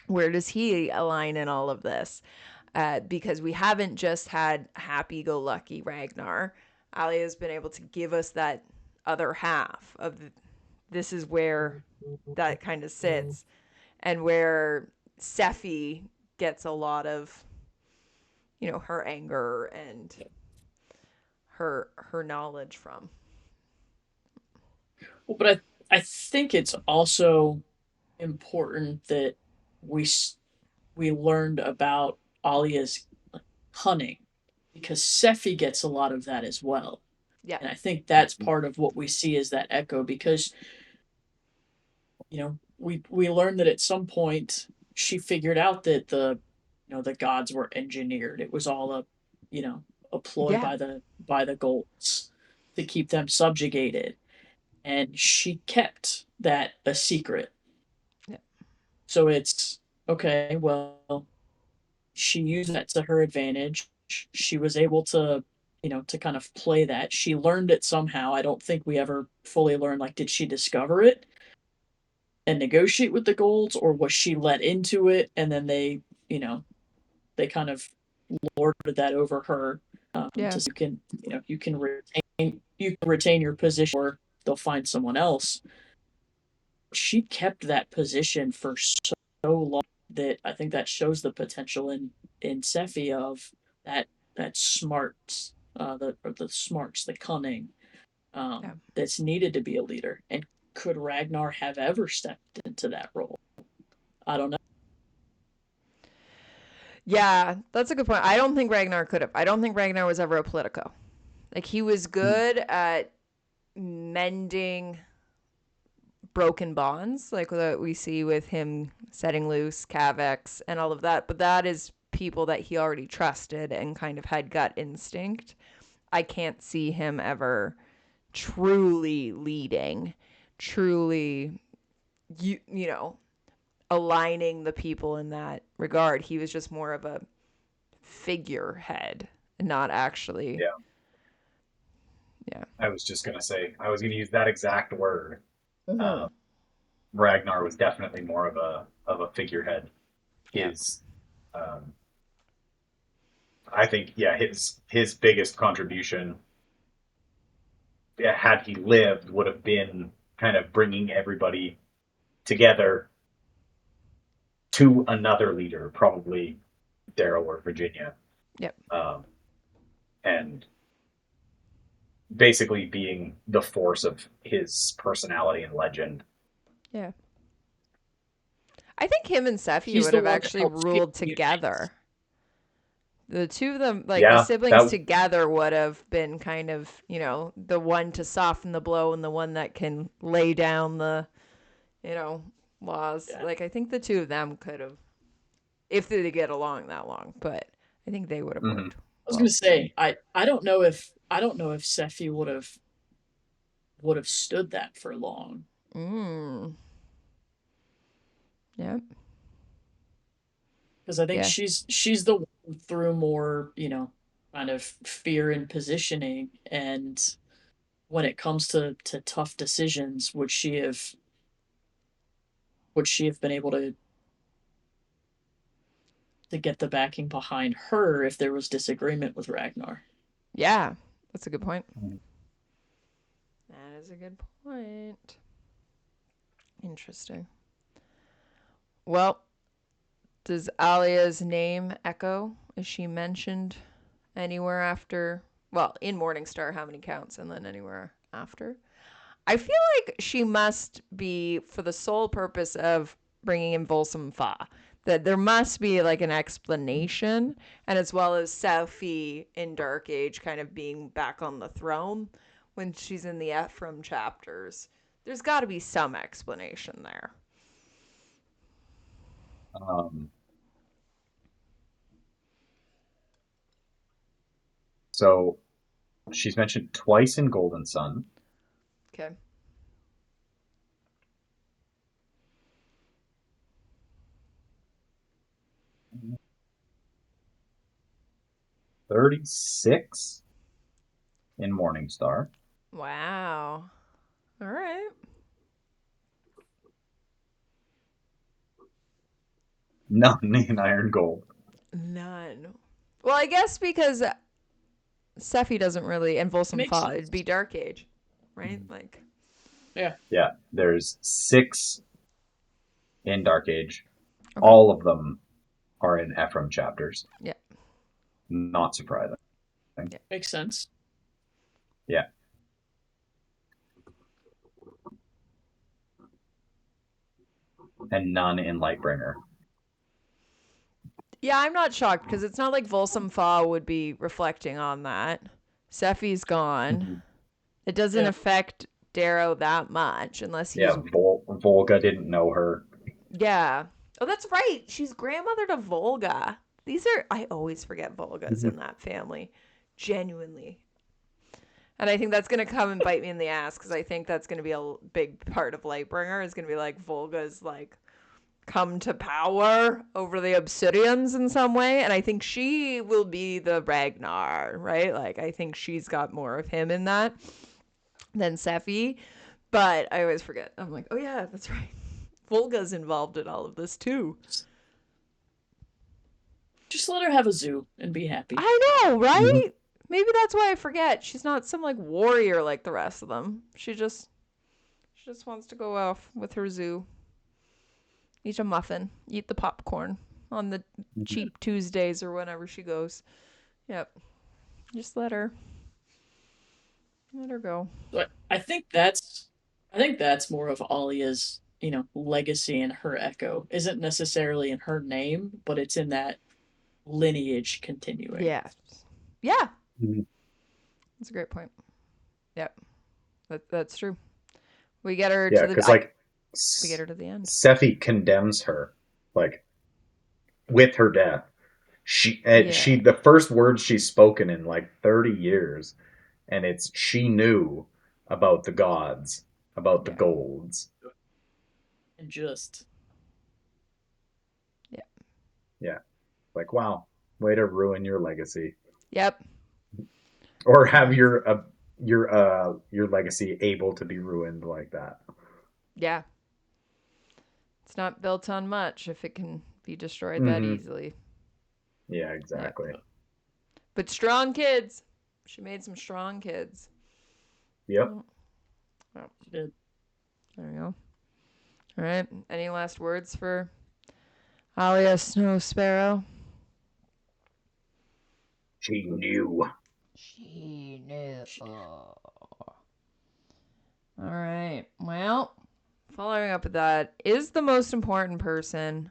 where does he align in all of this? Because we haven't just had happy-go-lucky Ragnar. Alia's been able to give us that other half of this is where that kind of sits, and where Sephi gets a lot of, her anger and her knowledge from. Well, but I think it's also important that we we learned about Alia's cunning, because Sephi gets a lot of that as well. Yeah. And I think that's part of what we see as that echo, because we learned that at some point she figured out that the gods were engineered. It was all a ploy Yeah. by the Golds to keep them subjugated, and she kept that a secret. Yeah. So it's okay. Well, she used that to her advantage. She was able to to kind of play that. She learned it somehow. I don't think we ever fully learned, like, did she discover it and negotiate with the Golds, or was she let into it and then they kind of lorded that over her, Yeah. to you can retain your position, or they'll find someone else. She kept that position for so long that I think that shows the potential in Sephi of that smarts, the smarts, the cunning, Yeah. that's needed to be a leader. And could Ragnar have ever stepped into that role? I don't know. Yeah, that's a good point. I don't think Ragnar could have. I don't think Ragnar was ever a Politico. Like, he was good at mending broken bonds, like what we see with him setting loose Cavex and all of that. But that is people that he already trusted and kind of had gut instinct. I can't see him ever truly leading, truly, aligning the people in that regard. He was just more of a figurehead, not actually. Yeah. Yeah. I was just gonna say, I was gonna use that exact word. Mm-hmm. Ragnar was definitely more of a figurehead. Yeah. His, um, I think, yeah, his biggest contribution, yeah, had he lived, would have been kind of bringing everybody together to another leader, probably Daryl or Virginia, Yep. and basically being the force of his personality and legend. Yeah. I think him and Sephi He's would the have one that actually helps ruled unite. together. The two of them, like the Yeah, siblings that together, would have been kind of, the one to soften the blow and the one that can lay down the, you know, laws. Yeah. Like, I think the two of them could have, if they get along that long, but I think they would have mhm. worked I was well gonna together. say, I don't know if Sephi would have stood that for long, Mm. Yep. because I think Yeah. she's the one through more, kind of fear and positioning. And when it comes to tough decisions, would she have been able to get the backing behind her if there was disagreement with Ragnar? Yeah. That's a good point. That is a good point. Interesting. Well, does Alia's name echo? Is she mentioned anywhere after? Well, in Morningstar, how many counts, and then anywhere after? I feel like she must be for the sole purpose of bringing in Volsum Fa. That there must be like an explanation, and as well as Sophie in Dark Age kind of being back on the throne when she's in the Ephraim chapters. There's got to be some explanation there. Um, so she's mentioned twice in Golden Sun. Okay. 36 in Morningstar. Wow. All right. None in Iron Gold. None. Well, I guess because Sephi doesn't really, and Volsum Makes Fa, sense. it'd be Dark Age, right? Like, Yeah, there's 6 in Dark Age. okay. All of them are in Ephraim chapters. Yeah. Not surprising. Makes sense. Yeah. And none in Lightbringer. Yeah, I'm not shocked because it's not like Volsum Fa would be reflecting on that. Sephi's gone. Mm-hmm. It doesn't Yeah. affect Darrow that much unless he's. Yeah, Volga didn't know her. Yeah. Oh, that's right. She's grandmother to Volga. These are. I always forget Volga's in that family. Genuinely. And I think that's going to come and bite me in the ass because I think that's going to be a big part of Lightbringer is going to be like Volga's like come to power over the Obsidians in some way. And I think she will be the Ragnar, right? Like, I think she's got more of him in that than Sephi. But I always forget. I'm like, oh yeah, that's right. Volga's involved in all of this too. Just let her have a zoo and be happy. I know, right? Mm-hmm. Maybe that's why I forget. She's not some like warrior like the rest of them. She just wants to go off with her zoo. Eat a muffin. Eat the popcorn on the cheap Tuesdays or whenever she goes. Yep. Just let her go. But I think that's more of Alia's, legacy and her echo. Isn't necessarily in her name, but it's in that lineage continuing. Yeah. Yeah. Mm-hmm. That's a great point. Yep. That's true. We get her Yeah, to the because like we get her to the end. Sephi condemns her, like with her death. She the first words she's spoken in like 30 years, and it's she knew about the gods, about the golds. And just Yeah. Like, wow, way to ruin your legacy. Yep. Or have your legacy able to be ruined like that. Yeah. It's not built on much if it can be destroyed that easily. Yeah, exactly. Yep. But strong kids. She made some strong kids. Yep. She did. There we go. All right. Any last words for Alia Snowsparrow? She knew. She knew. All right. Well, following up with that, is the most important person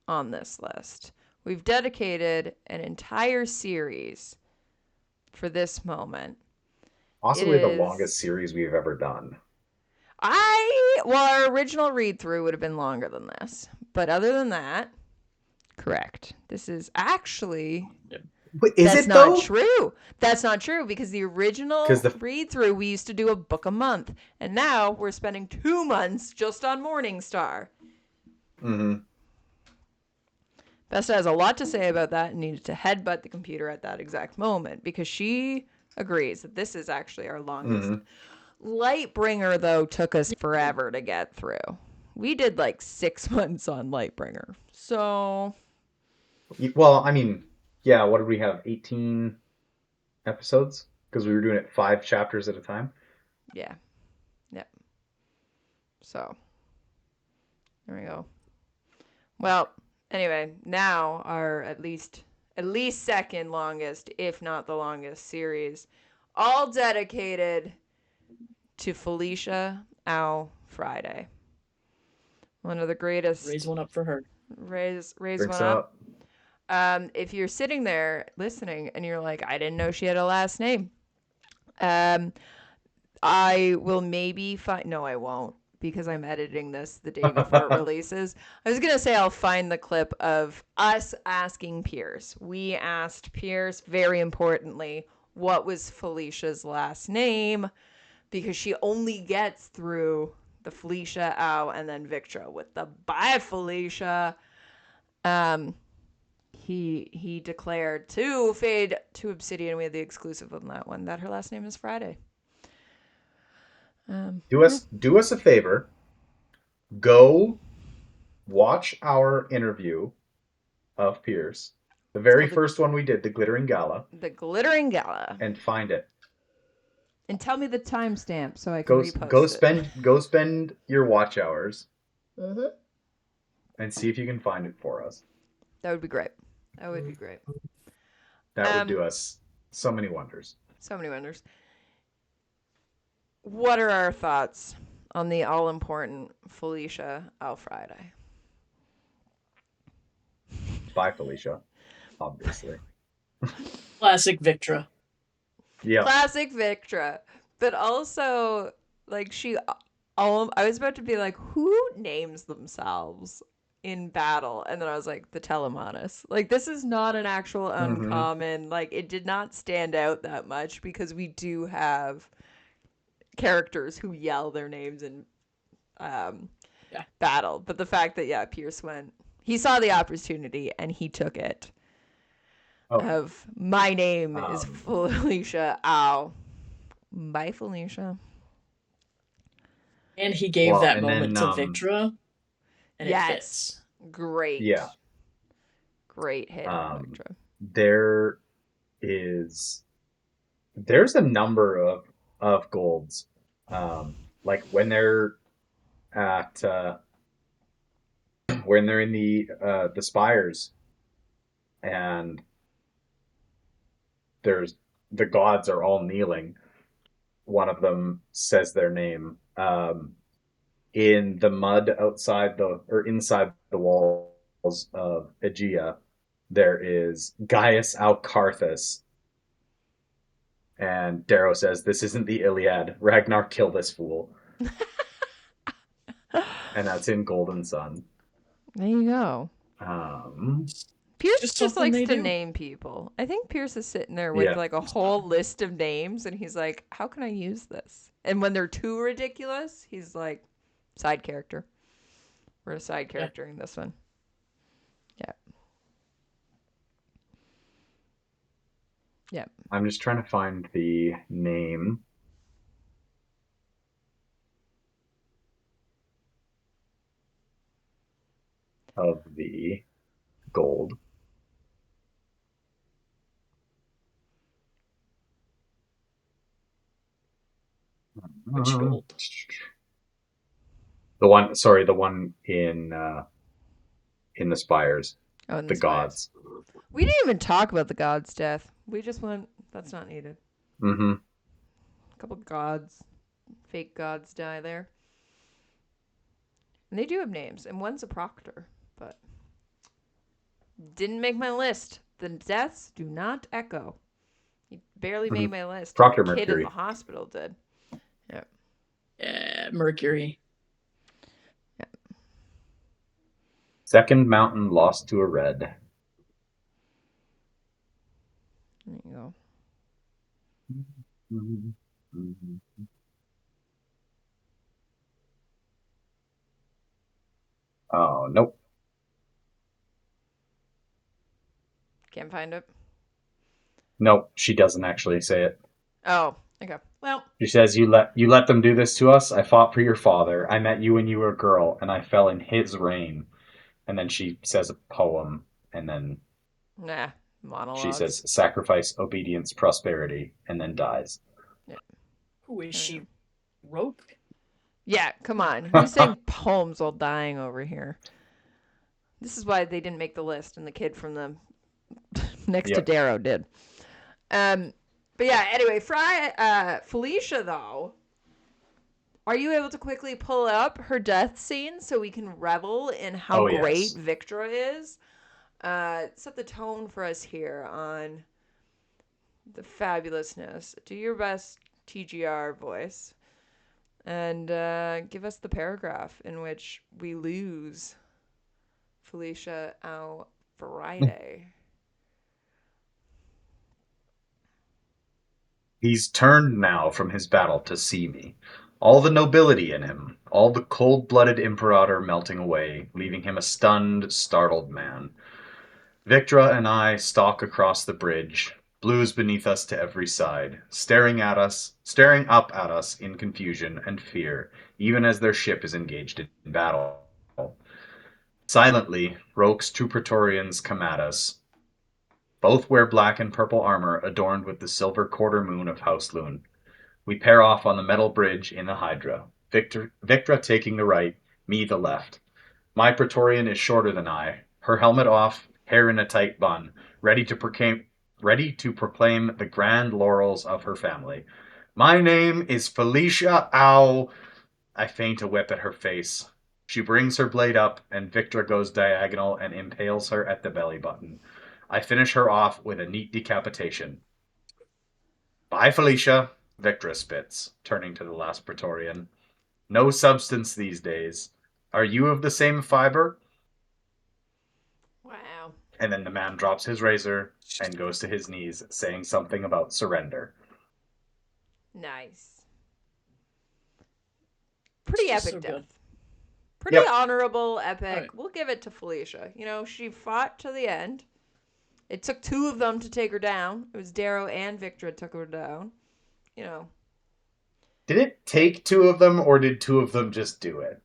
on this list. We've dedicated an entire series for this moment. Possibly the longest series we've ever done. Our original read through would have been longer than this. But other than that, correct. This is actually. But That's not true. That's not true because the original read through we used to do a book a month, and now we're spending 2 months just on Morningstar. Mm-hmm. Vesta has a lot to say about that and needed to headbutt the computer at that exact moment because she agrees that this is actually our longest. Lightbringer, though, took us forever to get through. We did like 6 months on Lightbringer. So. Well, I mean, yeah, what did we have? 18 episodes? Because we were doing it 5 chapters at a time? Yeah. Yep. So. There we go. Well, anyway, now our at least second longest, if not the longest series, all dedicated to Felicia Ow Friday. One of the greatest. Raise one up for her. Raise one up. If you're sitting there listening and you're like, I didn't know she had a last name. I will maybe find. No, I won't. Because I'm editing this the day before it releases. I was going to say I'll find the clip of us asking Pierce. We asked Pierce, very importantly, what was Felicia's last name? Because she only gets through the Felicia, Ow, and then Victra with the bye, Felicia. he declared to Fade to Obsidian, we had the exclusive on that one, that her last name is Friday. Do us a favor. Go watch our interview of Pierce, the very first one we did, the Glittering Gala. The Glittering Gala. And find it. And tell me the timestamp so I can repost it. Go spend your watch hours. And see if you can find it for us. That would be great. That would do us so many wonders. So many wonders. What are our thoughts on the all-important Felicia Friday? Bye, Felicia. Obviously. Classic Victra. Yeah. Classic Victra. But also, like, I was about to be like, who names themselves in battle? And then I was like, the Telemanus. Like, this is not an actual uncommon. Like, it did not stand out that much because we do have characters who yell their names in battle. But the fact that, Pierce he saw the opportunity and he took it. Of my name is Felicia. Ow. Bye, Felicia. And he gave that moment to Victra. And it fits. Great. Yeah. Great hit on Victra. There's a number of golds. Like when they're at when they're in the spires and the gods are all kneeling. One of them says their name. In the mud inside the walls of Aegea, there is Gaius Alcarthus. And Darrow says, "This isn't the Iliad. Ragnar, kill this fool." And that's in Golden Sun. There you go. Pierce just likes to name people. I think Pierce is sitting there with like a whole list of names, and he's like, "How can I use this?" And when they're too ridiculous, he's like, "Side character. We're a side character in this one." Yeah. Yeah. I'm just trying to find the name. Of the gold. Which gold? The one in the spires. Oh, in the gods. We didn't even talk about the gods' death. We just went, that's not needed. A couple gods, fake gods die there. And they do have names, and one's a proctor, but didn't make my list. The deaths do not echo. He barely made my list. Proctor the kid Mercury. in the hospital did. Yeah. Yeah, Mercury. Yeah. Second mountain lost to a red. There you go. Oh, nope. Can't find it. Nope, she doesn't actually say it. Oh, okay. Well, she says, you let them do this to us. I fought for your father. I met you when you were a girl, and I fell in his reign. And then she says a poem, and then monologues. She says sacrifice, obedience, prosperity, and then dies. Yeah. Who is she? Rope? Yeah, come on. Who's saying poems while dying over here? This is why they didn't make the list, and the kid from the next to Darrow did. But yeah, anyway, Felicia, though, are you able to quickly pull up her death scene so we can revel in how great Victra is? Set the tone for us here on the fabulousness. Do your best TGR voice. And give us the paragraph in which we lose Felicia Friday. He's turned now from his battle to see me. All the nobility in him, all the cold-blooded imperator melting away, leaving him a stunned, startled man. Victra and I stalk across the bridge, blues beneath us to every side, staring up at us in confusion and fear, even as their ship is engaged in battle. Silently, Roke's two Praetorians come at us. Both wear black and purple armor adorned with the silver quarter moon of House Loon. We pair off on the metal bridge in the Hydra, Victra taking the right, me the left. My Praetorian is shorter than I, her helmet off, hair in a tight bun, ready to proclaim the grand laurels of her family. My name is Felicia Ow. I feint a whip at her face. She brings her blade up, and Victra goes diagonal and impales her at the belly button. I finish her off with a neat decapitation. Bye, Felicia, Victra spits, turning to the last Praetorian. No substance these days. Are you of the same fiber? Wow. And then the man drops his razor and goes to his knees, saying something about surrender. Nice. It's Pretty just epic so death. good. Pretty Yep. honorable, epic. Right. We'll give it to Felicia. You know, she fought to the end. It took two of them to take her down. It was Darrow and Victra took her down. You know. Did it take two of them, or did two of them just do it?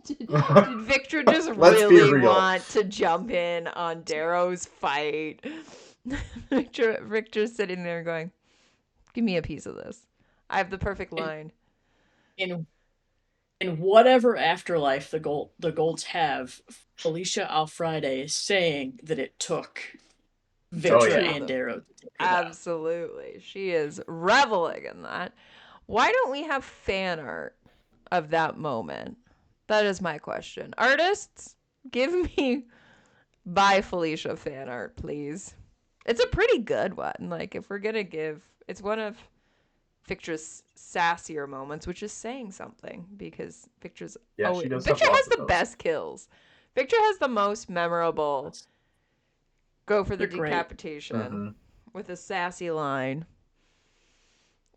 Did Victra just Let's be really real. want to jump in on Darrow's fight? Victra's sitting there going, give me a piece of this. I have the perfect line. In whatever afterlife the Golds have, Felicia Alfride is saying that it took Victra and Darrow to take her down. Absolutely. She is reveling in that. Why don't we have fan art of that moment? That is my question. Artists, give me Bye Felicia fan art, please. It's a pretty good one. Like, if we're gonna give, it's one of Victra's sassier moments, which is saying something because Victra's She does have Victra lots has of the those. best kills. Victra has the most memorable go for the They're great. decapitation with a sassy line.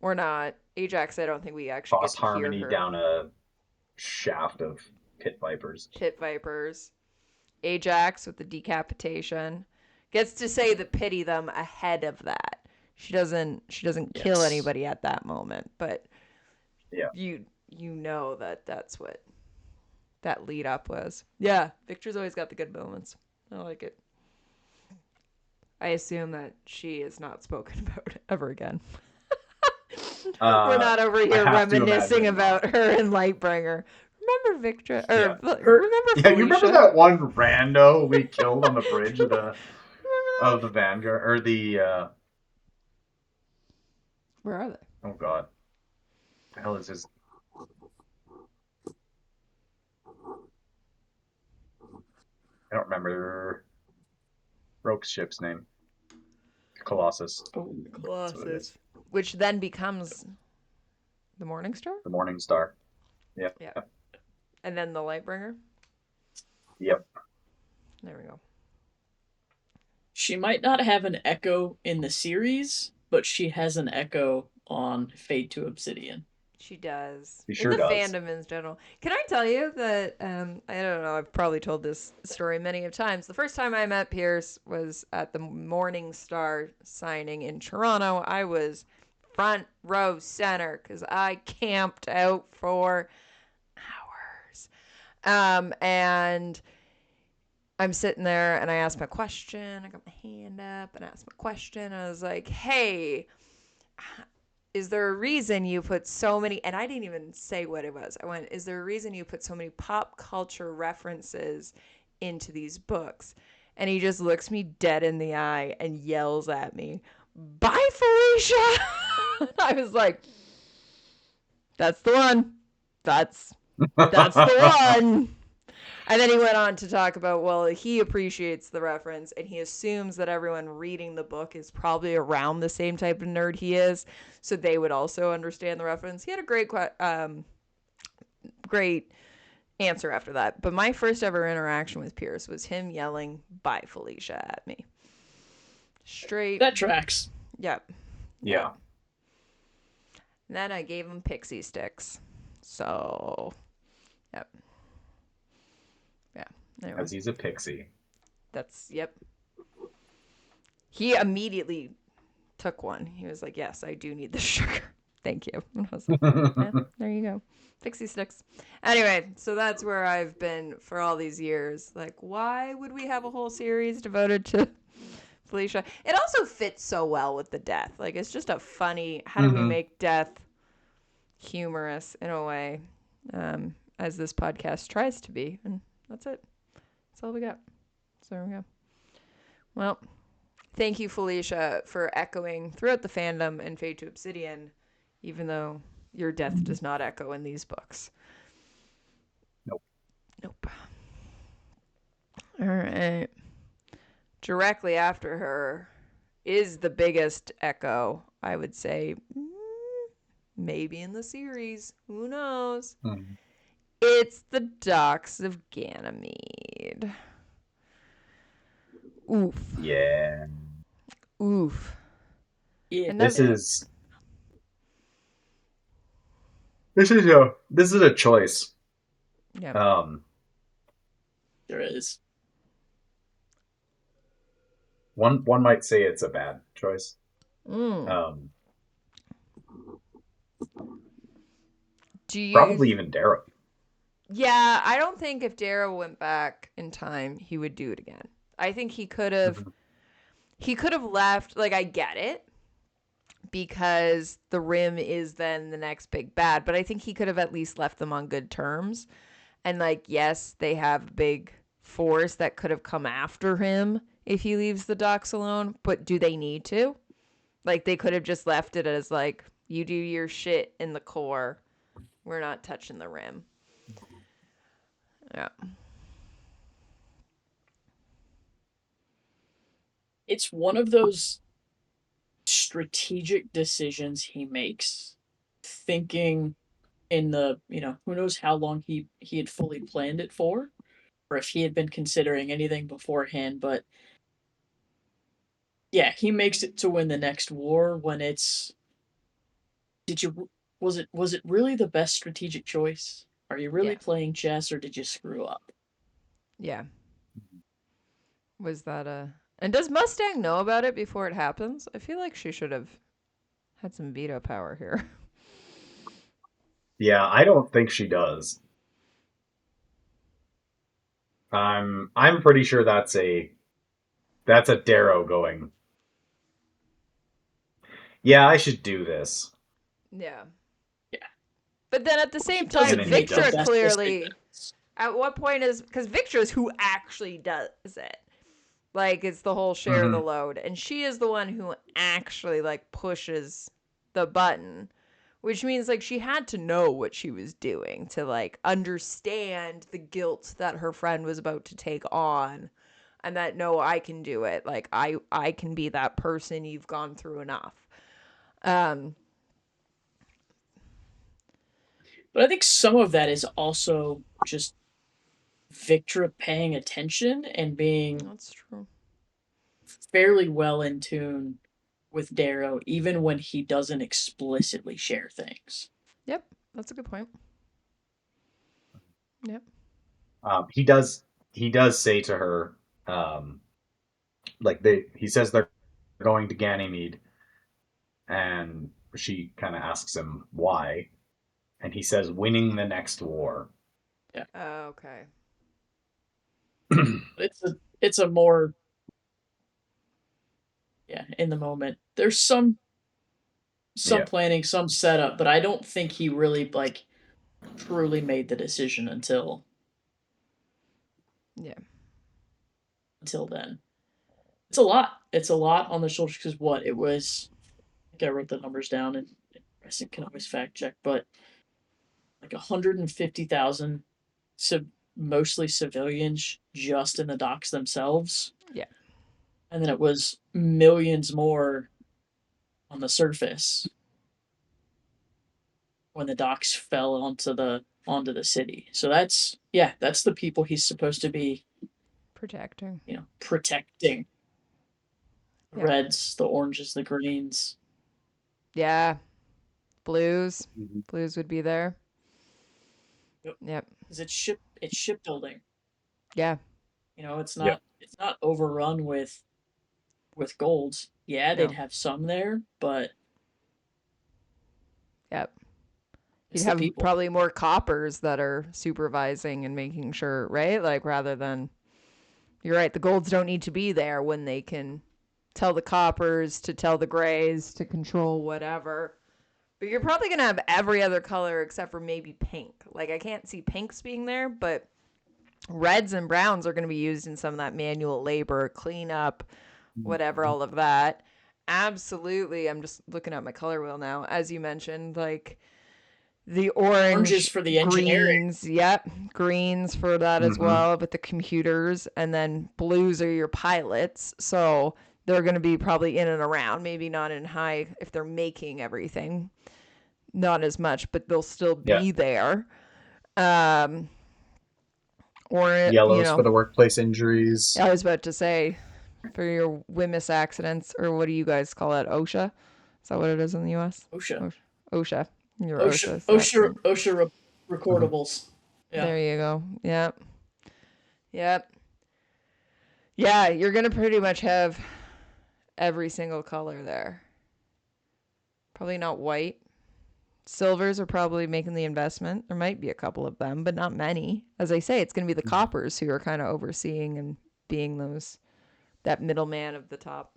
Or not. Ajax, I don't think we actually Toss get to hear Harmony her. down a shaft of pit vipers. Pit vipers. Ajax with the decapitation gets to say the pity them ahead of that. She doesn't kill anybody at that moment, but Yeah. you know that's what that lead up was. Yeah, Victor's always got the good moments. I like it. I assume that she is not spoken about ever again. We're not over here reminiscing about her and Lightbringer. Remember Victra? Remember Felicia? Yeah, you remember that one rando we killed on the bridge of the Vanguard or the Where are they? oh god. The hell is his I don't remember Roke's ship's name. Colossus. Oh, Colossus. Which then becomes the Morning Star? The Morning Star. Yeah. And then the Lightbringer? Yep. There we go. She might not have an echo in the series, but she has an echo on Fade to Obsidian. She does. She sure in the does. fandom in general. Can I tell you that, I don't know, I've probably told this story many of times. The first time I met Pierce was at the Morning Star signing in Toronto. I was front row center because I camped out for hours. And I'm sitting there and I asked my question. I got my hand up and asked my question. I was like, hey, is there a reason you put so many, and I didn't even say what it was. I went, is there a reason you put so many pop culture references into these books? And he just looks me dead in the eye and yells at me, bye, Felicia. I was like, that's the one. That's the one. And then he went on to talk about, well, he appreciates the reference and he assumes that everyone reading the book is probably around the same type of nerd he is, so they would also understand the reference. He had a great answer after that. But my first ever interaction with Pierce was him yelling, bye, Felicia, at me. Straight. That tracks. Yep. Yeah. And then I gave him pixie sticks. So, yep. Yeah. Anyway. Because he's a pixie. That's, yep. he immediately took one. He was like, yes, I do need the sugar. Thank you. And I was like, there you go. Pixie sticks. Anyway, so that's where I've been for all these years. Like, why would we have a whole series devoted to Felicia? It also fits so well with the death. Like, it's just a funny, how do we make death humorous in a way, as this podcast tries to be. And that's it. That's all we got. So there we go. Well, thank you, Felicia, for echoing throughout the fandom and Fade to Obsidian, even though your death does not echo in these books. Nope. All right. Directly after her is the biggest echo, I would say. Maybe in the series. Who knows? It's the Docks of Ganymede. Oof. Yeah. Oof. Yeah. And This is a choice. Yeah. There is. One might say it's a bad choice. Do you Probably even Darrow. Yeah, I don't think if Darrow went back in time, he would do it again. I think he could have left, like, I get it, because the Rim is then the next big bad, but I think he could have at least left them on good terms. And, like, yes, they have a big force that could have come after him if he leaves the docks alone, but do they need to? Like, they could have just left it as, like, you do your shit in the core. We're not touching the Rim. Yeah. It's one of those strategic decisions he makes, thinking in the, who knows how long he had fully planned it for, or if he had been considering anything beforehand. But yeah, he makes it to win the next war when it's, was it really the best strategic choice? Are you really playing chess, or did you screw up? Yeah. Was that a... And does Mustang know about it before it happens? I feel like she should have had some veto power here. Yeah, I don't think she does. I'm pretty sure that's a Darrow going. Yeah, I should do this. Yeah. Yeah. But then at the same He time, doesn't make the Victra best clearly... decisions. At what point is... Because Victra is who actually does it. Like, it's the whole share the load. And she is the one who actually, like, pushes the button. Which means, like, she had to know what she was doing to, like, understand the guilt that her friend was about to take on. And that, no, I can do it. Like, I can be that person. You've gone through enough. But I think some of that is also just Victra paying attention and being That's true. fairly well in tune with Darrow, even when he doesn't explicitly share things. Yep, that's a good point. Yep. He does say to her, like he says they're going to Ganymede, and she kind of asks him why, and he says winning the next war. Yeah. Okay. It's a more, yeah, in the moment. There's some planning, some setup, but I don't think he really, like, truly made the decision until then. It's a lot. It's a lot on the shoulders, because what it was, I think I wrote the numbers down, and I can always fact check, but like 150,000, mostly civilians, just in the docks themselves. Yeah. And then it was millions more on the surface when the docks fell onto the city. So that's the people he's supposed to be protecting. Protecting. The Yeah. reds, the oranges, the greens. Yeah. Blues. Blues would be there. Yep. Because it's shipbuilding. Yeah. It's not overrun with with golds. Yeah, they'd No. have some there, but Yep. it's You'd the have people. probably more coppers that are supervising and making sure, right? Like, rather than, you're right, the golds don't need to be there when they can tell the coppers to tell the grays to control whatever. But you're probably going to have every other color except for maybe pink. Like, I can't see pinks being there, but reds and browns are going to be used in some of that manual labor, cleanup, whatever, all of that. Absolutely. I'm just looking at my color wheel now. As you mentioned, like the Oranges orange, for the engineering. greens, yep, greens for that as well, but the computers, and then blues are your pilots. So they're going to be probably in and around, maybe not in high if they're making everything, not as much, but they'll still be there. Or, Yellows for the workplace injuries. I was about to say, for your WMIS accidents, or what do you guys call it? OSHA? Is that what it is in the U.S.? OSHA. OSHA. Your OSHA. OSHA. OSHA recordables. Yeah. There you go. Yep. Yep. Yeah, you're going to pretty much have every single color there. Probably not white. Silvers are probably making the investment. There might be a couple of them, but not many. As I say, it's going to be the coppers who are kind of overseeing and being that middleman of the top.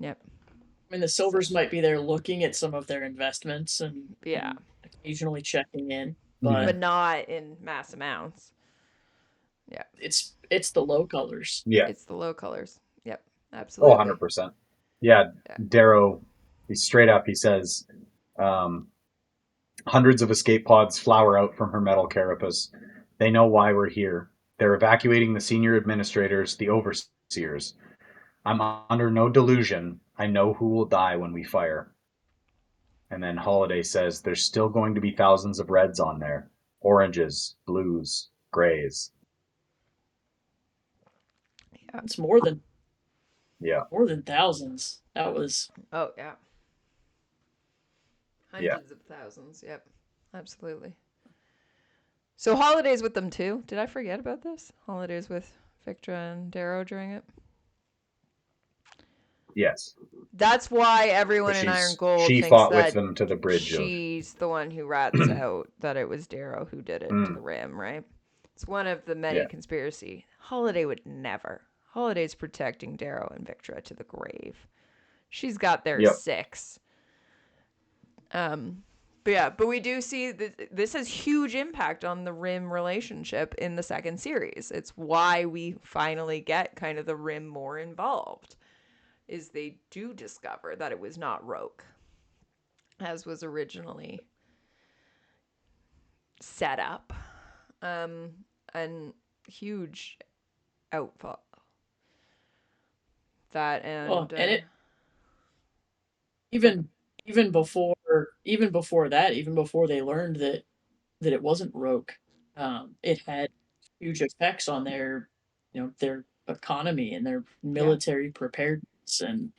Yep. I mean, the silvers might be there looking at some of their investments and occasionally checking in, but not in mass amounts. Yeah. It's the low colors. Yeah. It's the low colors. Yep. Absolutely. Oh, 100%. Yeah. Darrow, he's straight up. He says, hundreds of escape pods flower out from her metal carapace. They know why we're here. They're evacuating the senior administrators, the overseers. I'm under no delusion. I know who will die when we fire. And then Holiday says there's still going to be thousands of reds on there. Oranges, blues, grays. Yeah. It's more than thousands. That was hundreds of thousands. Yep. Absolutely. So Holiday's with them too. Did I forget about this? Holiday's with Victra and Darrow during it. Yes. That's why everyone in Iron Gold she thinks fought that with them to the bridge. She's the one who rats out that it was Darrow who did it to the rim, right? It's one of the many conspiracy. Holiday would never. Holiday's protecting Darrow and Victra to the grave. She's got their 6. But we do see that this has huge impact on the Rim relationship in the second series. It's why we finally get kind of the Rim more involved, is they do discover that it was not Roke, as was originally set up. And huge outfall. That and it even before that, even before they learned that it wasn't Roke, it had huge effects on their their economy and their military preparedness and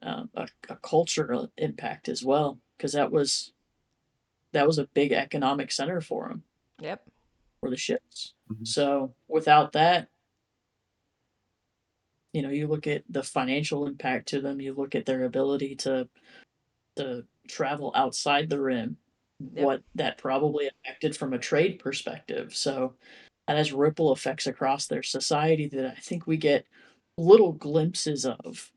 a cultural impact as well, because that was a big economic center for them. Yep. For the ships. So without that, you look at the financial impact to them, you look at their ability to travel outside the rim, what that probably affected from a trade perspective. So that has ripple effects across their society that I think we get little glimpses of,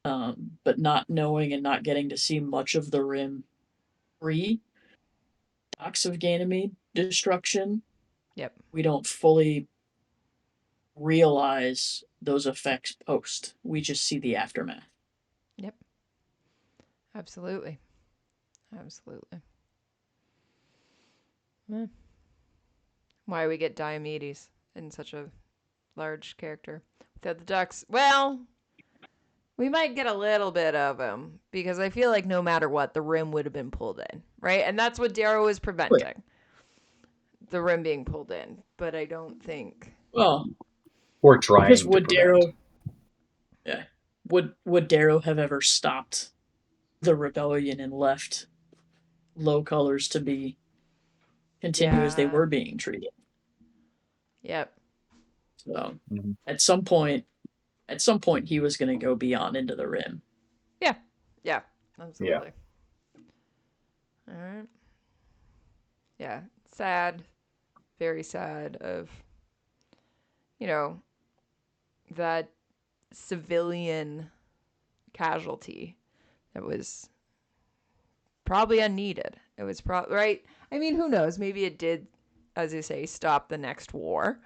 but not knowing and not getting to see much of the rim pre Docks of Ganymede destruction. Yep. We don't fully realize those effects post. We just see the aftermath. Yep. Absolutely. Absolutely. Why we get Diomedes in such a large character without the ducks? Well, we might get a little bit of him because I feel like no matter what, the rim would have been pulled in, right? And that's what Darrow was preventing. The rim being pulled in, but I don't think. Well, or trying because would Darrow? Yeah, would Darrow have ever stopped the rebellion and left low colors to continue as they were being treated? Yep. So at some point, at some point he was going to go beyond into the rim. Yeah, absolutely. All right. Yeah, sad, very sad of, that civilian casualty that was probably unneeded. It was probably, right? I mean, who knows? Maybe it did, as you say, stop the next war.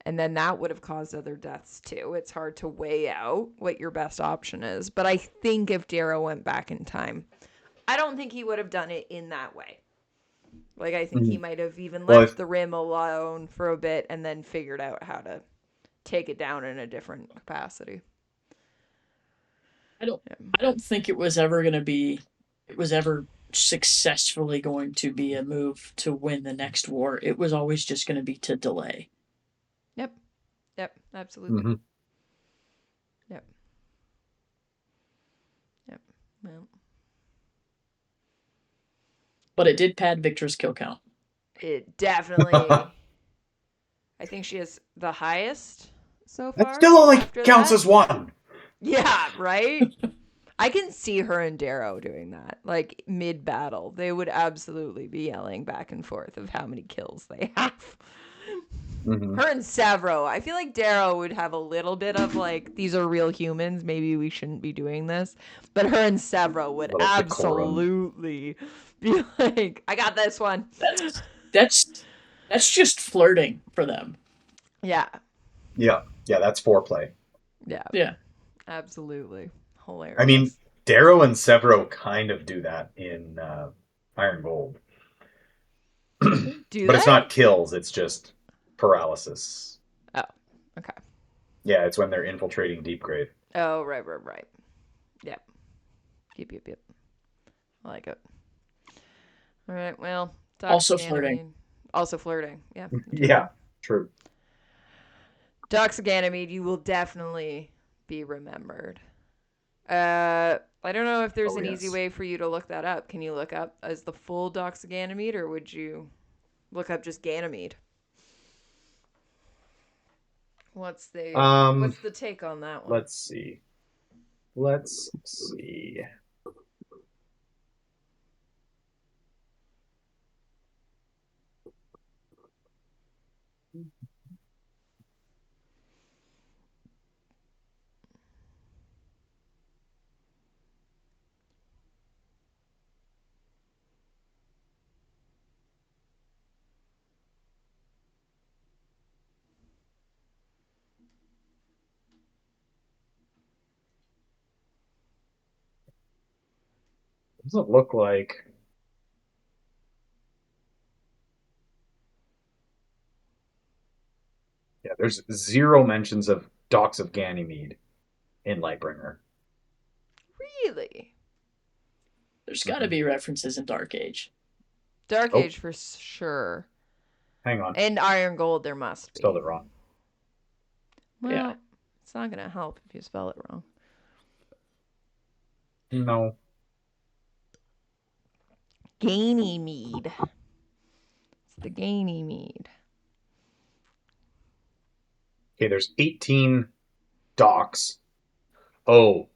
And then that would have caused other deaths too. It's hard to weigh out what your best option is. But I think if Darrow went back in time, I don't think he would have done it in that way. Like, I think he might have even left the rim alone for a bit and then figured out how to take it down in a different capacity. I don't think it was ever successfully going to be a move to win the next war. It was always just going to be to delay. Yep, absolutely. Mm-hmm. Yep. Well, but it did pad Victor's kill count. It definitely. I think she is the highest so far. That still only counts as one. Yeah, right? I can see her and Darrow doing that. Like, mid-battle, they would absolutely be yelling back and forth of how many kills they have. Mm-hmm. Her and Savro. I feel like Darrow would have a little bit of, like, these are real humans. Maybe we shouldn't be doing this. But her and Savro would absolutely be like, I got this one. That's just flirting for them. Yeah. Yeah, that's foreplay. Yeah. Absolutely. Hilarious. I mean, Darrow and Severo kind of do that in Iron Gold. But it's not kills, it's just paralysis. Oh, okay. Yeah, it's when they're infiltrating deep grade. Oh, right. Yep. Yep. I like it. All right, well. Also flirting. Yeah. Yeah, true. Docks of Ganymede, you will definitely be remembered. I don't know if there's an easy way for you to look that up. Can you look up as the full Docks of Ganymede, or would you look up just Ganymede? What's the take on that one? Let's see. Doesn't look like. Yeah, there's 0 mentions of Docks of Ganymede in Lightbringer. Really? There's got to be references in Dark Age. Dark Age for sure. Hang on. And Iron Gold there must be. Spelled it wrong. Well, it's not going to help if you spell it wrong. No. Ganymede. It's the Ganymede. Okay, there's 18 docks. Oh,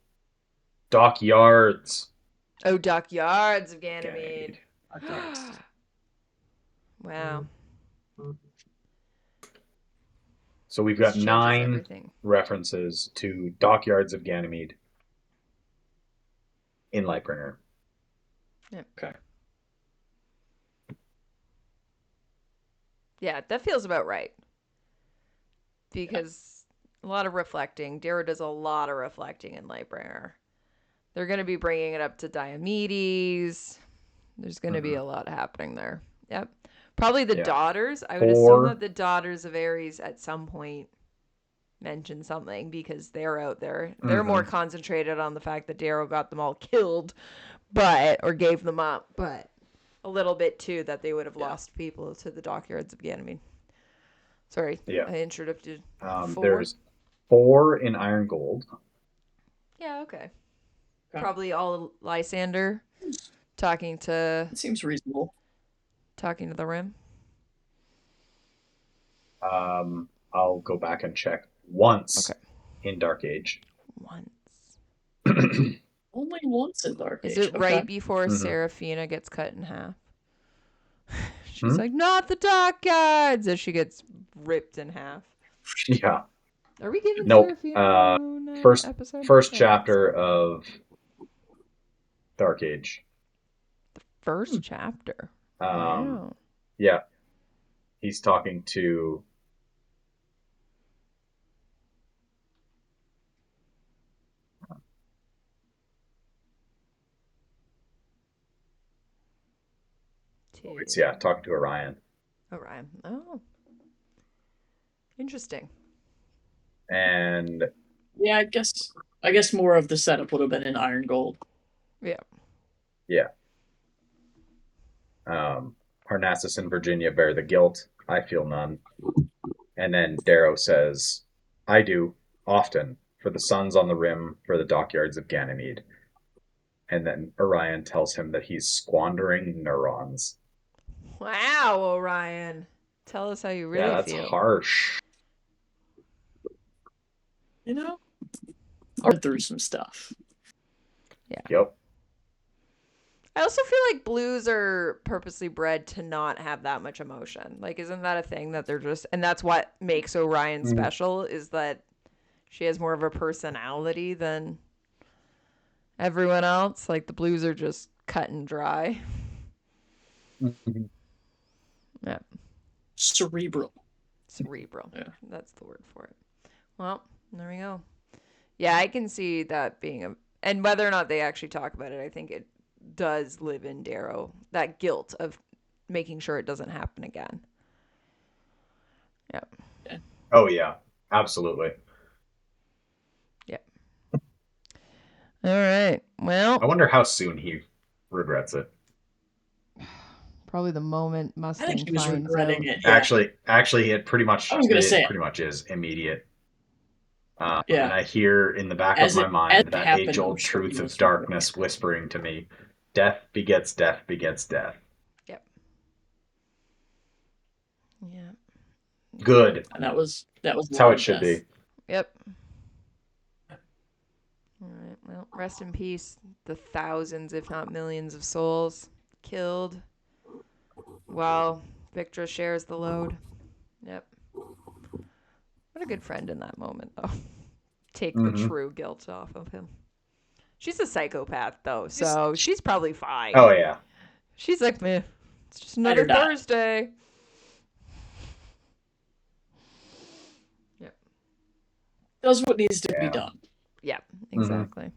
DockYARDS. Oh, DockYARDS of Ganymede. Wow. So we've got 9 references to DockYARDS of Ganymede in Lightbringer. Yep. Okay. Yeah, that feels about right. Because a lot of reflecting. Darrow does a lot of reflecting in Lightbringer. They're going to be bringing it up to Diomedes. There's going to be a lot happening there. Yep. Probably the daughters. I would assume that the daughters of Ares at some point mention something because they're out there. They're more concentrated on the fact that Darrow got them all killed, or gave them up, but a little bit too that they would have lost people to the DockYARDS of Ganymede. Sorry, I interrupted. There's 4 in Iron Gold. Yeah, okay. Probably all Lysander talking to. It seems reasonable. Talking to the rim. I'll go back and check once. Okay. in Dark Age. Once. Only once in Dark Age. Is it right Okay. before Mhm. Seraphina gets cut in half? She's Hmm? like, not the DockYARDS, as she gets ripped in half. Yeah. Are we giving Nope. Seraphina her own First episode? first I don't think chapter of Dark Age. so. First chapter. Um, Wow. yeah, he's talking to. It's talking to Orion. Orion. Oh, interesting. And Yeah, I guess more of the setup would have been in Iron Gold. Yeah. yeah, Parnassus and Virginia bear the guilt. I feel none. And then Darrow says, "I do often for the suns on the rim, for the dockyards of Ganymede." And then Orion tells him that he's squandering neurons. Wow, Orion. Tell us how you Yeah, really that's feel. harsh. You know, I've been through some stuff. Yeah. Yep. I also feel like blues are purposely bred to not have that much emotion. Like, isn't that a thing that they're just, and that's what makes Orion special, is that she has more of a personality than everyone else. Like, the blues are just cut and dry. Mm-hmm. Yeah. Cerebral. Cerebral. Yeah. That's the word for it. Well, there we go. Yeah, I can see that being a, and whether or not they actually talk about it, I think it does live in Darrow, that guilt of making sure it doesn't happen again. Yep. Yeah. Oh yeah, absolutely. Yep. All right. Well, I wonder how soon he regrets it. probably the moment I think Mustang he was finds regretting out. it. Yeah. Actually, I was gonna say it it. pretty much is immediate. And Yeah. I hear in the back of As my it mind that happened, I'm age-old sure he truth of was regretting darkness it. whispering to me, "Death begets death begets death." Yep. Yeah. Good. And that was a That's how lot it of should death. be. Yep. All right. Well, rest in peace, the thousands, if not millions, of souls killed while Victra shares the load. Yep. What a good friend in that moment, though. Take the Mm-hmm. true guilt off of him. She's a psychopath, though, so she's probably fine. Oh yeah. She's like, meh, it's just Ride another or die. Thursday. Yep. Does what needs to be Yeah. done. Yep, Mm-hmm. exactly.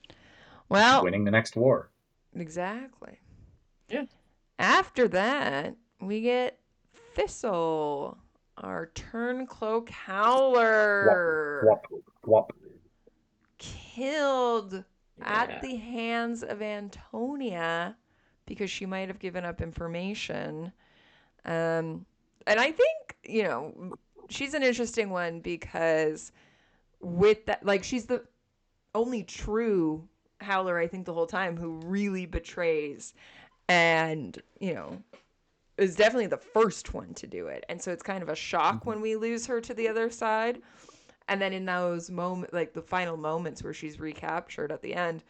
She's Well, winning the next war. exactly. Yeah. After that, we get Thistle, our turncloak howler, Wop, wop. killed at Yeah. the hands of Antonia because she might have given up information. And I think, she's an interesting one because with that, like, she's the only true howler, I think, the whole time who really betrays and, is definitely the first one to do it. And so it's kind of a shock when we lose her to the other side. And then in those moments, like the final moments where she's recaptured at the end,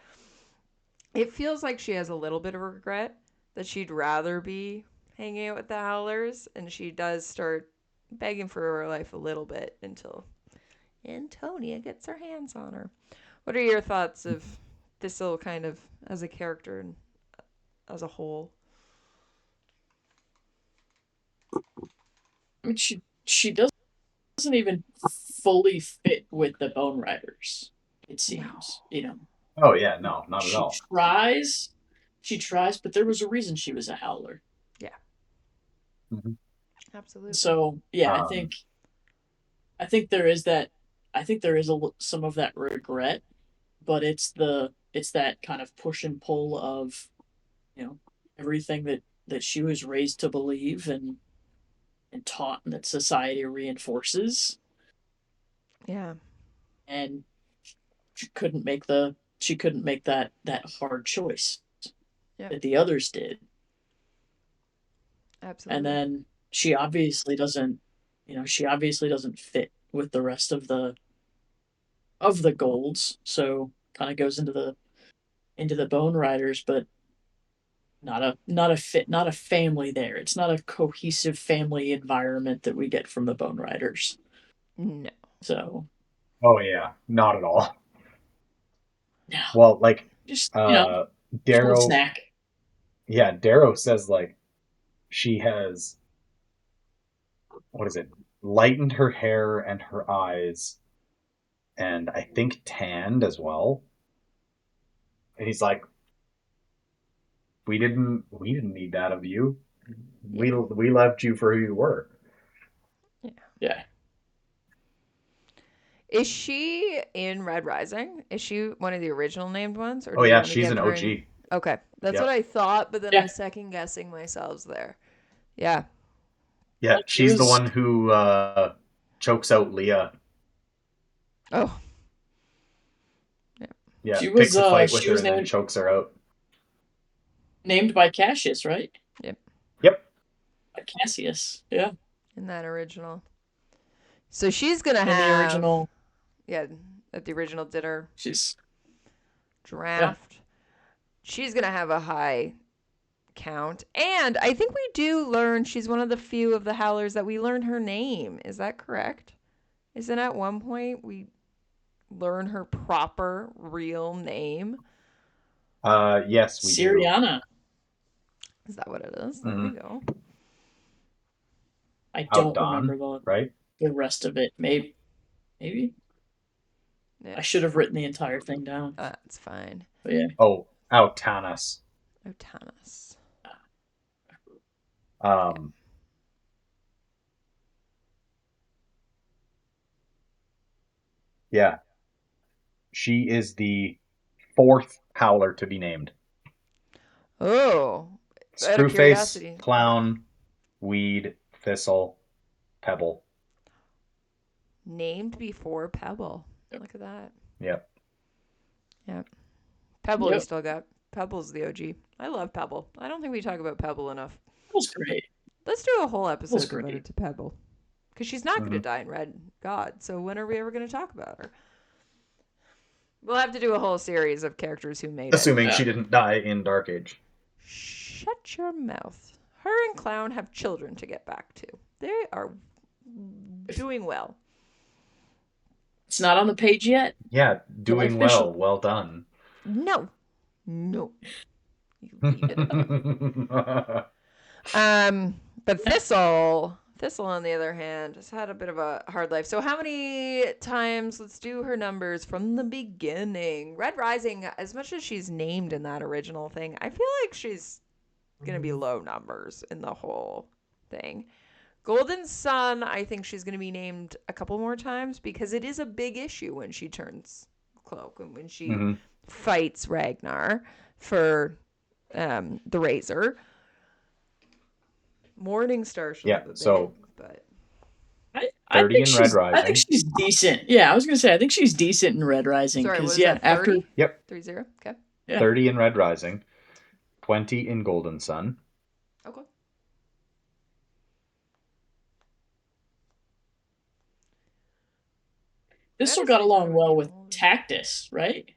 it feels like she has a little bit of regret that she'd rather be hanging out with the howlers. And she does start begging for her life a little bit until Antonia gets her hands on her. What are your thoughts of Thistle kind of as a character and as a whole? I mean, she doesn't even fully fit with the Bone Riders. It seems, Oh yeah, no, not at She all. tries, but there was a reason she was a howler. Yeah, Mm-hmm. absolutely. So yeah, Um, I think there is that. I think there is some of that regret, but it's that kind of push and pull of, everything that she was raised to believe and taught and that society reinforces, Yeah, and she couldn't make that hard choice yep, that the others did. And absolutely. then she obviously doesn't fit with the rest of the of the Golds, so kind of goes into the Bone Riders, but not a family there. It's not a cohesive family environment that we get from the Bone Riders. No. So Oh yeah, not at all. no, Well, like just uh just a little Darrow, snack. yeah, Darrow says like she has, what is it? Lightened her hair and her eyes, and I think tanned as well. And he's like, we didn't need that of you. We Yeah. we loved you for who you were. Yeah. Yeah, Is she in Red Rising? Is she one of the original named ones, or Oh do we yeah, only she's get an her in? OG. Okay, that's what Yep. I thought, but then I yeah. was second guessing myself there. Yeah. Yeah, She she's the was one who chokes out Leah. Oh. Yeah. Yeah, picks a fight with she her was and then named chokes her out. named by Cassius, right? Yep. Yep. By Cassius. Yeah. In that original. So she's gonna In the have, original, yeah, at the original dinner she's yeah. draft. She's gonna have a high count, and I think we do learn she's one of the few of the Howlers that we learn her name. Is that correct? Isn't at one point we learn her proper real name? Yes, we do. Syriana. Is that what it is? There we Hmm. go. I don't Outdone, remember right? the rest of it. Maybe Yeah, I should have written the entire thing down. that's fine. But yeah. Oh, Outtanus. Otanus. Yeah. Um, yeah, she is the fourth Howler to be named. Oh, out of Screwface, curiosity. Okay. Clown, Weed, Thistle, Pebble. Named before Pebble. Yep. Look at that. Yep. Yeah. Pebble we Yep. still got. Pebble's the OG. I love Pebble. I don't think we talk about Pebble enough. That was great. Let's do a whole That was episode devoted great. to Pebble. Because she's not going to Hmm. die in Red God. So when are we ever going to talk about her? We'll have to do a whole series of characters who made it. Assuming Yeah. she didn't die in Dark Age. Shut your mouth. Her and Clown have children to get back to. They are doing well. It's not on the page yet. Yeah, Not doing official. well. Well done. No. No. You leave it alone. But Thistle, on the other hand, has had a bit of a hard life. So how many times? Let's do her numbers from the beginning. Red Rising, as much as she's named in that original thing, I feel like she's gonna be low numbers in the whole thing. Golden Sun, I think she's gonna be named a couple more times because it is a big issue when she turns cloak and when she Hmm. fights Ragnar for the Razor. Morningstar she'll Yeah, have a so bit, but I 30 think in Red I think Rising. she's decent. Yeah, I was gonna say I think she's decent in Red Rising sorry, what because was yeah, that? after 30? Yep, 30? Okay. yeah, 30 in Red Rising. 20 in Golden Sun. Okay. Thistle got along well with Tactus, right?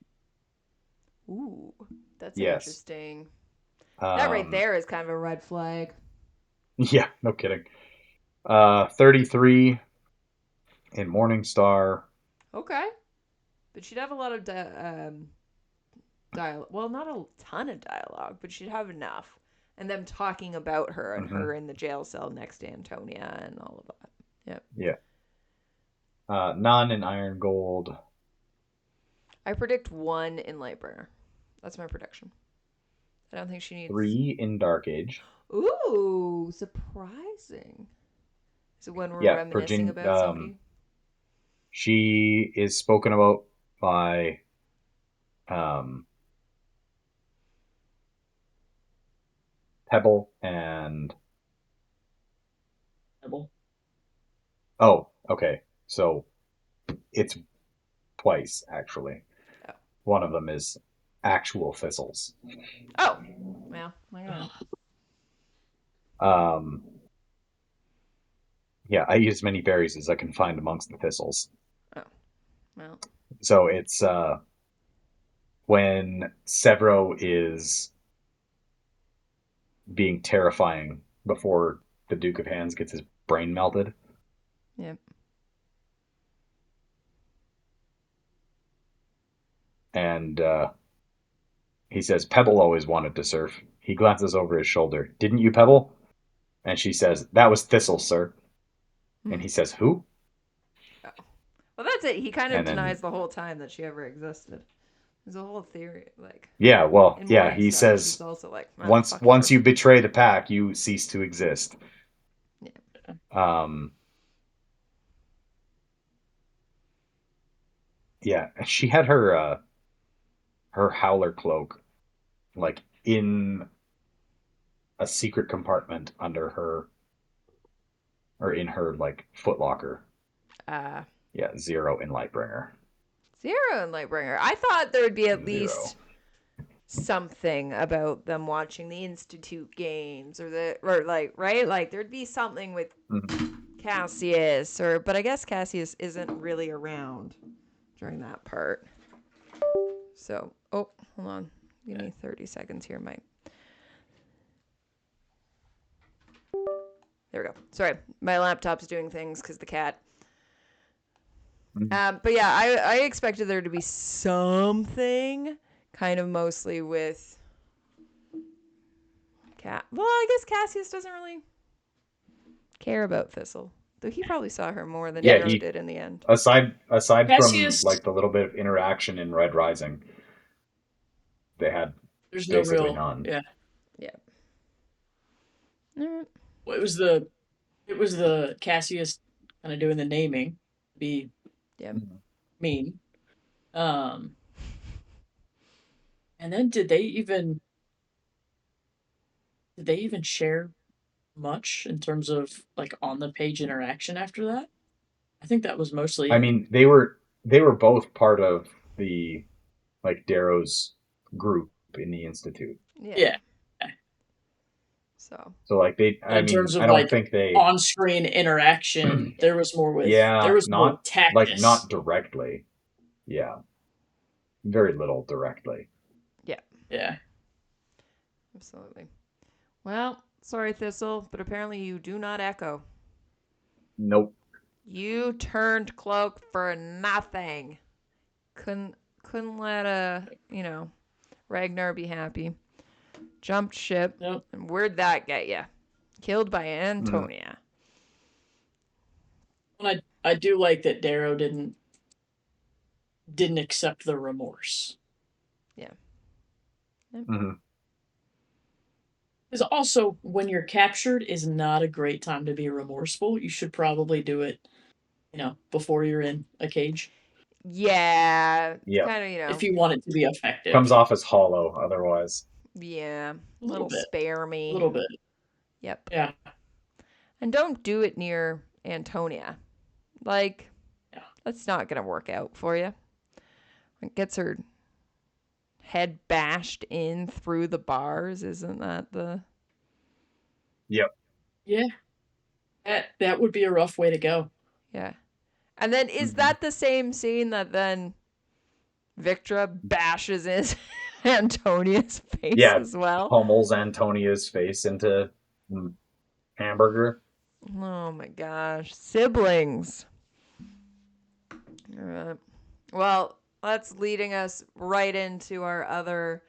Ooh, that's Yes. interesting. That right Um, there is kind of a red flag. yeah, no kidding. 33 in Morningstar. Okay. But she'd have a lot of dialogue. Well, not a ton of dialogue, but she'd have enough. And them talking about her and Hmm. her in the jail cell next to Antonia and all of that. Yep. Yeah. None in Iron Gold. I predict 1 in Lightburner. That's my prediction. I don't think she needs. 3 in Dark Age. Ooh, surprising. Is it when we're Yeah, reminiscing about somebody? She is spoken about by um, Pebble and oh, okay. So it's twice actually. Oh. One of them is actual thistles. Oh, well, my God. Um, yeah, I eat as many berries as I can find amongst the thistles. Oh, well. So it's when Severo is being terrifying before the Duke of Hands gets his brain melted. Yep. And he says, Pebble always wanted to surf. He glances over his shoulder. Didn't you, Pebble? And she says, that was Thistle, sir. And he says, who? Oh. Well, that's it. He kind of And denies then, the whole time that she ever existed. There's a whole theory, like yeah, well, in yeah, Morning he Star, she's says, also like, ah, once fuck once her. you betray the pack, you cease to exist. Yeah. Um, yeah, she had her howler cloak like in a secret compartment under her or in her like footlocker. Uh, Yeah, 0 in Lightbringer. 0 in Lightbringer. I thought there would be at 0. least something about them watching the Institute games or like right, like there'd be something with Mm-hmm. Cassius but I guess Cassius isn't really around during that part. So, oh, hold on. Give me 30 seconds here, Mike. There we go. Sorry, my laptop's doing things because the cat. Mm-hmm. But yeah, I expected there to be something, kind of mostly with Cat. Well, I guess Cassius doesn't really care about Thistle, though he probably saw her more than Yeah, Darrow he did in the end. aside from Cassius, like the little bit of interaction in Red Rising, they had there's no basically real, none. yeah. Yeah. Mm, Well, it was the Cassius kind of doing the naming, be yeah. Mhm. mean. Um, and then did they even share much in terms of like on the page interaction after that? I think that was mostly I it. mean, they were both part of the like Darrow's group in the Institute. Yeah. Yeah. So. So like But I in mean, terms of I don't like think they on-screen interaction, there yeah, was more not with like Tactus. not directly. Yeah, very little directly. Yeah. Yeah. Absolutely. Well, sorry, Thistle, but apparently you do not echo. Nope. You turned cloak for nothing. Couldn't let Ragnar be happy. Jumped ship, Nope. and where'd that get you? Killed by Mm. Antonia. And I do like that Darrow didn't accept the remorse. Yeah. Mm-hmm. Because also, when you're captured, is not a great time to be remorseful. You should probably do it, before you're in a cage, Yeah. Yep. Kind of, if you want it to be Comes effective. off as hollow otherwise. yeah. A little Little bit, spare a me. little bit. Yep. Yeah, And don't do it near Antonia. Like, yeah. that's not going to work out for you. It gets her head bashed in through the bars. Isn't that the. Yep. Yeah, that would be a rough way to go. Yeah. And then is Mm-hmm. that the same scene that then Victra bashes in Antonia's face Yeah, as well? pummels Antonia's face into hamburger. Oh my gosh. Siblings. All right. Well, that's leading us right into our other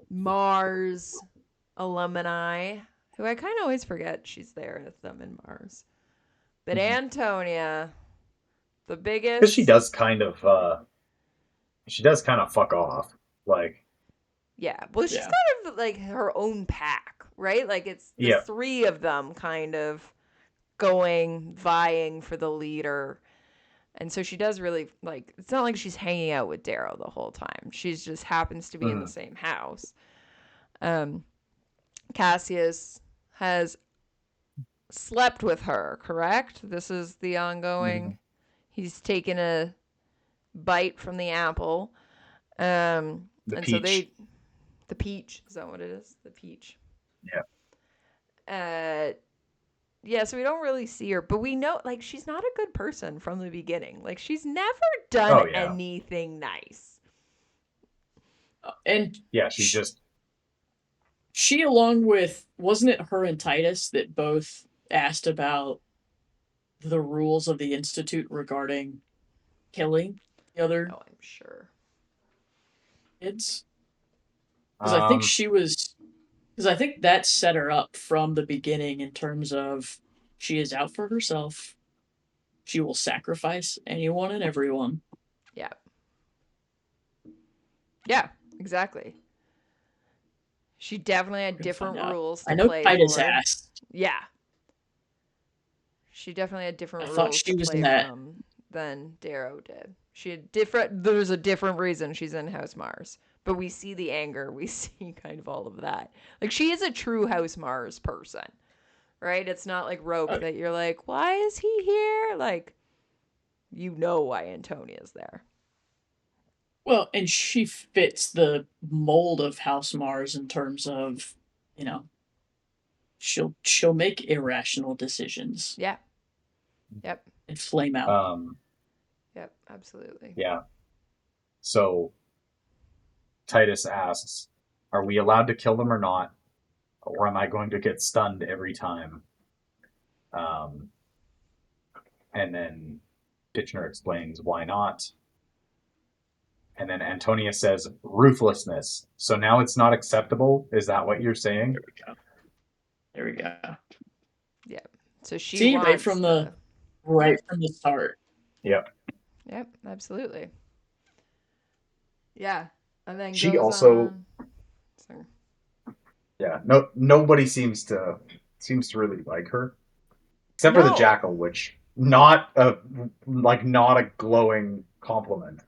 Mars alumni, who I kind of always forget she's there with them in Mars. But Mm-hmm. Antonia, the Because she biggest. does kind of fuck off. Like, Yeah. Well, she's Yeah, kind of like her own pack, right? Like it's the yeah. three of them kind of vying for the leader. And so she does really like it's not like she's hanging out with Darrow the whole time. She's just happens to be in the Mm-hmm. same house. Um Cassius has slept with her, correct? This is the Mm-hmm. ongoing. He's taken a bite from the apple. Um The and so peach. the peach, is that what it is? The peach. Yeah. Uh so we don't really see her, but we know, like, she's not a good person from the beginning. Like, she's never done Oh, yeah. anything nice. And Yeah, she along with, wasn't it her and Titus that both asked about the rules of the Institute regarding killing the other Oh, I'm sure. kids? Because I think um, because I think that set her up from the beginning in terms of she is out for herself. She will sacrifice anyone and everyone. Yeah. Yeah, exactly. She definitely had different rules I to know play Titus for. asked. Yeah. She definitely had I different thought rules she to was in play that. from than Darrow did. She had different, there's a different reason she's in House Mars. But we see the anger, we see kind of all of that. Like, she is a true House Mars person, right? It's not like Roke that you're like, why is he here? Like, you know why Antonia's there. Well, and she fits the mold of House Mars in terms of, you know, she'll make irrational decisions Yeah. Yep. and flame out. Yep. Absolutely. yeah. So Titus asks, "Are we allowed to kill them or not, or am I going to get stunned every time?" Um, and then Ditchner explains why not. And then Antonia says ruthlessness. So now it's not acceptable. Is that what you're saying? There we go. Yep. So she See, wants right from the start. Yep. Yep. Absolutely. Yeah. And then She goes also on. Sorry. Yeah, nobody seems to really like her, except for the No. jackal, which not a glowing compliment.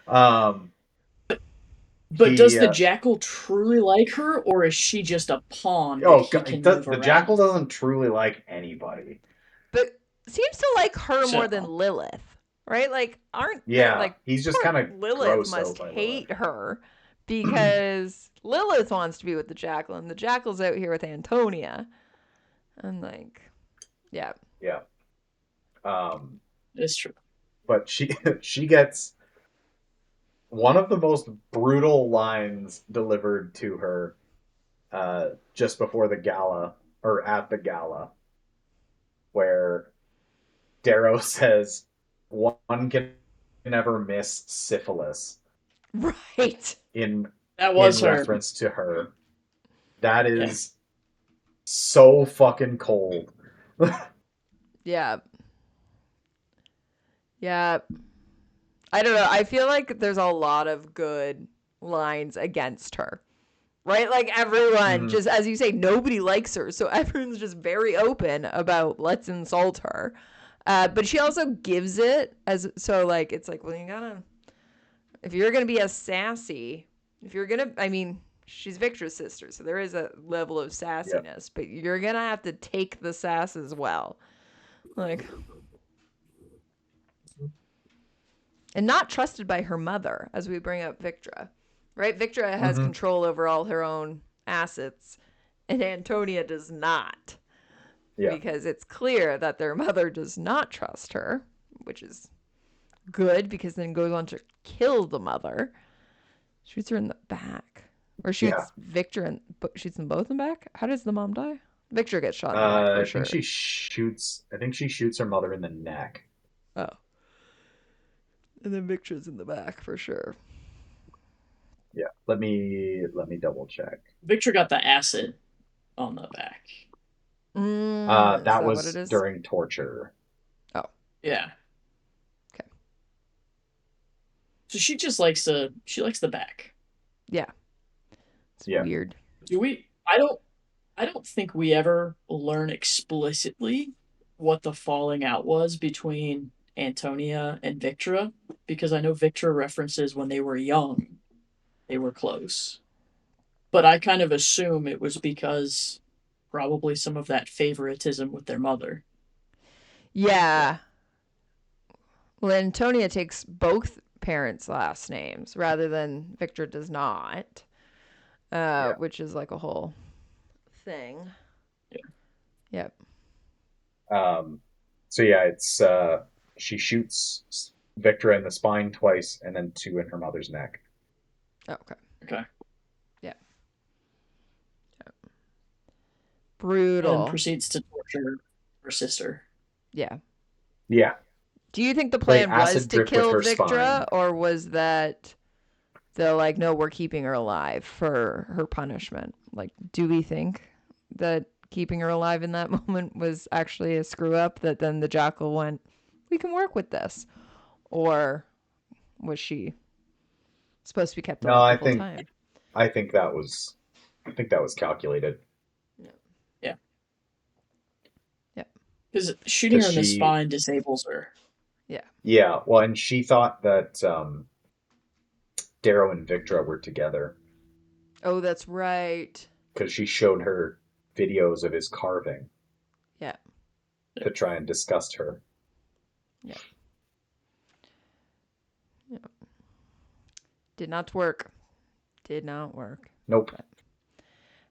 But He does the jackal truly like her, or is she just a pawn that oh he can move the around? jackal doesn't truly like anybody. But seems to like her more than So, Lilith, right? Like, aren't there, Yeah, like, he's just poor kind of Lilith gross must out by Lilith. hate her because Lilith wants to be with the jackal and the jackal's out here with Antonia. And, like, yeah. Yeah. it's true. But she gets one of the most brutal lines delivered to her just before the gala, or at the gala, where Darrow says, "One can never miss syphilis," Right. in That was her. reference to her. That Yeah. is so fucking cold. Yeah. Yeah. I don't know. I feel like there's a lot of good lines against her. Right? Like, everyone, just as you say, nobody likes her. So everyone's just very open about let's insult her. But she also gives it as, so, like, it's like, well, you gotta, if you're gonna be a sassy, if you're gonna, I mean, she's Victor's sister, so there is a level of sassiness, but you're gonna have to take the sass as well. Like, and not trusted by her mother, as we bring up Victra. Right? Victra has control over all her own assets, and Antonia does not. Yeah. Because it's clear that their mother does not trust her, which is good because then goes on to kill the mother. Shoots her in the back. Or shoots Victor and shoots them both in the back? How does the mom die? Victor gets shot in the back for sure. I think she shoots her mother in the neck. Oh. And then Victor's in the back for sure. Yeah. Let me double check. Victor got the acid on the back. That was what it is? during torture. Oh. Yeah. Okay. So she just likes the back. Yeah. It's weird. I don't think we ever learn explicitly what the falling out was between Antonia and Victra, because I know Victra references when they were young, they were close. But I kind of assume it was because probably some of that favoritism with their mother. Yeah. Well, Antonia takes both parents' last names rather than Victor does not, which is like a whole thing. Yeah. Yep. So yeah, it's she shoots Victra in the spine twice and then two in her mother's neck. Oh, okay. Okay. Yeah. And Brutal. proceeds to torture her sister. Yeah. Yeah, Do you think the like plan was acid to drip with kill her Victra, spine. or was that they're like, no, we're keeping her alive for her punishment? Like, do we think that keeping her alive in that moment was actually a screw up that then the jackal went, we can work with this? Or was she supposed to be kept No, alive the whole time? I think that was I think that was calculated Yeah. Yeah. Yeah. Because shooting because her in the she spine disables her. Yeah. yeah, well, and she thought that Darrow and Victra were together Oh, that's right. because she showed her videos of his carving Yeah. to try and disgust her. Yeah. Yeah. Did not work. Did not work. Nope.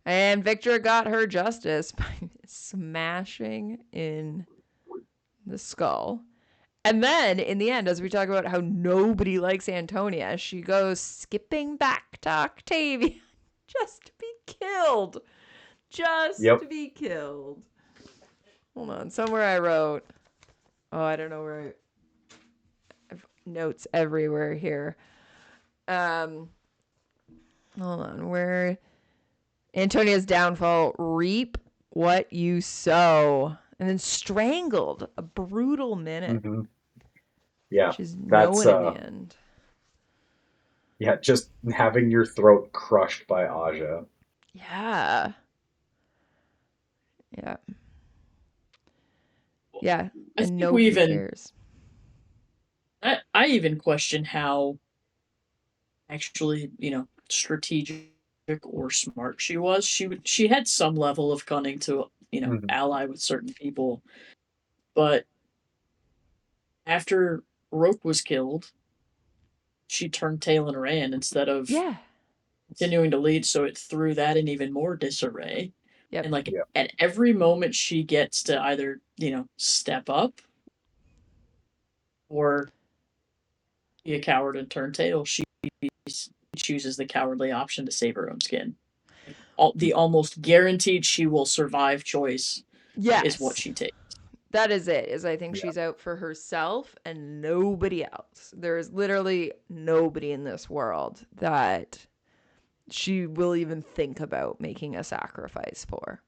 And Victor got her justice by smashing in the skull. And then in the end, as we talk about how nobody likes Antonia, she goes skipping back to Octavia just to be killed. Just to Yep. be killed. Hold on. Somewhere I wrote. Oh, I don't know where I have notes everywhere here. Um, hold on. Where Antonia's downfall, reap what you sow. And then strangled a brutal minute. Hmm. Yeah, She's that's knowing in the end. yeah, just having your throat crushed by Aja. Yeah. Yeah. Yeah. I And think we nobody even cares. I even question how actually, strategic or smart she was. She had some level of cunning to, Hmm. ally with certain people, but after Roke was killed, she turned tail and ran instead of Yeah. continuing to lead, so it threw that in even more disarray. And Yep. like Yeah. at every moment she gets to either, step up or be a coward and turn tail, she chooses the cowardly option to save her own skin. The almost guaranteed she will survive choice is what Yes. she takes. That is it. Is I think Yeah. she's out for herself and nobody else. There is literally nobody in this world that she will even think about making a sacrifice for.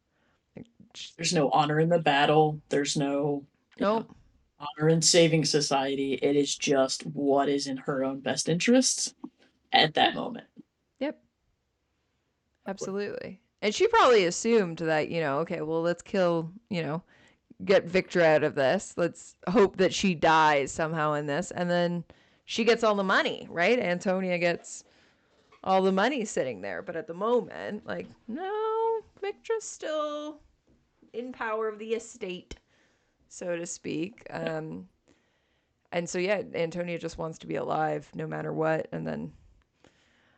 There's no honor in the battle. There's no, Nope. honor in saving society. It is just what is in her own best interests at Yeah. that moment. Yep. Absolutely. And she probably assumed that, okay, well, let's kill, get Victor out of this. Let's hope that she dies somehow in this. And then she gets all the money, right? Antonia gets all the money sitting there. But at the moment, like, no, Victor's still in power of the estate, so to speak. And so, yeah, Antonia just wants to be alive no matter what. And then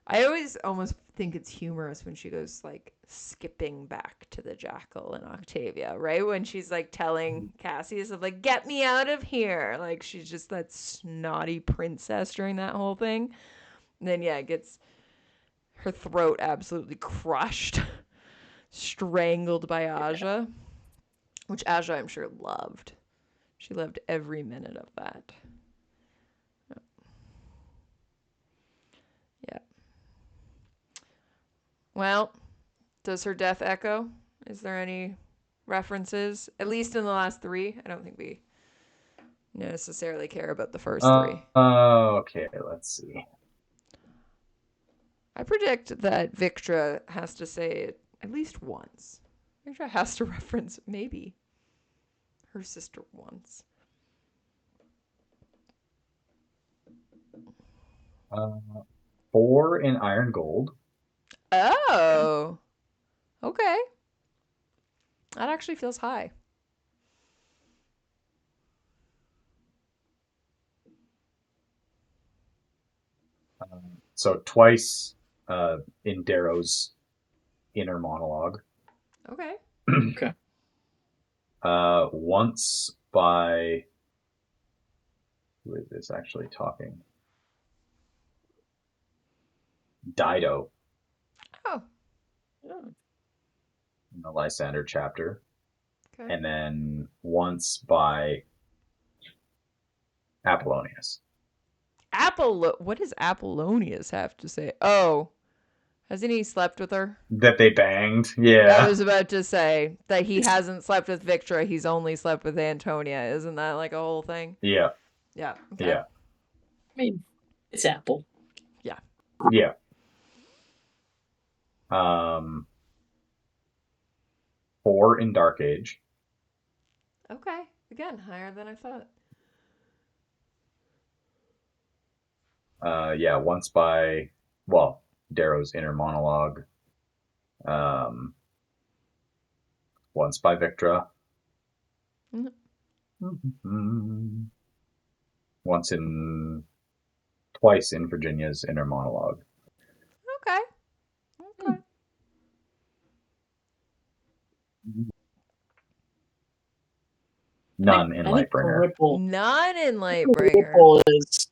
I always almost think it's humorous when she goes like skipping back to the jackal in Octavia, right? When she's like telling Cassius of like, get me out of here. Like she's just that snotty princess during that whole thing. And then yeah, it gets her throat absolutely crushed, strangled by Aja, which Aja I'm sure loved. She loved every minute of that. Yeah. Well, does her death echo? Is there any references? At least in the last three. I don't think we necessarily care about the first three. Okay, let's see. I predict that Victra has to say it at least once. Victra has to reference maybe her sister once. Uh, four in iron gold. Okay. Oh, okay. That actually feels high. So twice in Darrow's inner monologue. Okay. Okay. Once by... Who is this actually talking? Dido. Oh. In the Lysander chapter. Okay. And then once by Apollonius. What does Apollonius have to say? Oh, hasn't he slept with her? That they banged? Yeah. I was about to say that he hasn't slept with Victra. He's only slept with Antonia. Isn't that like a whole thing? Yeah. Yeah. Okay. Yeah. I mean, it's Apple. Yeah. Yeah. 4 in Dark Age. Okay. Again, higher than I thought. Yeah, once by, Darrow's inner monologue. Once by Victra. Mm-hmm. Twice in Virginia's inner monologue. Okay. Okay. None in Lightbringer. None in Lightbringer. Ripple is.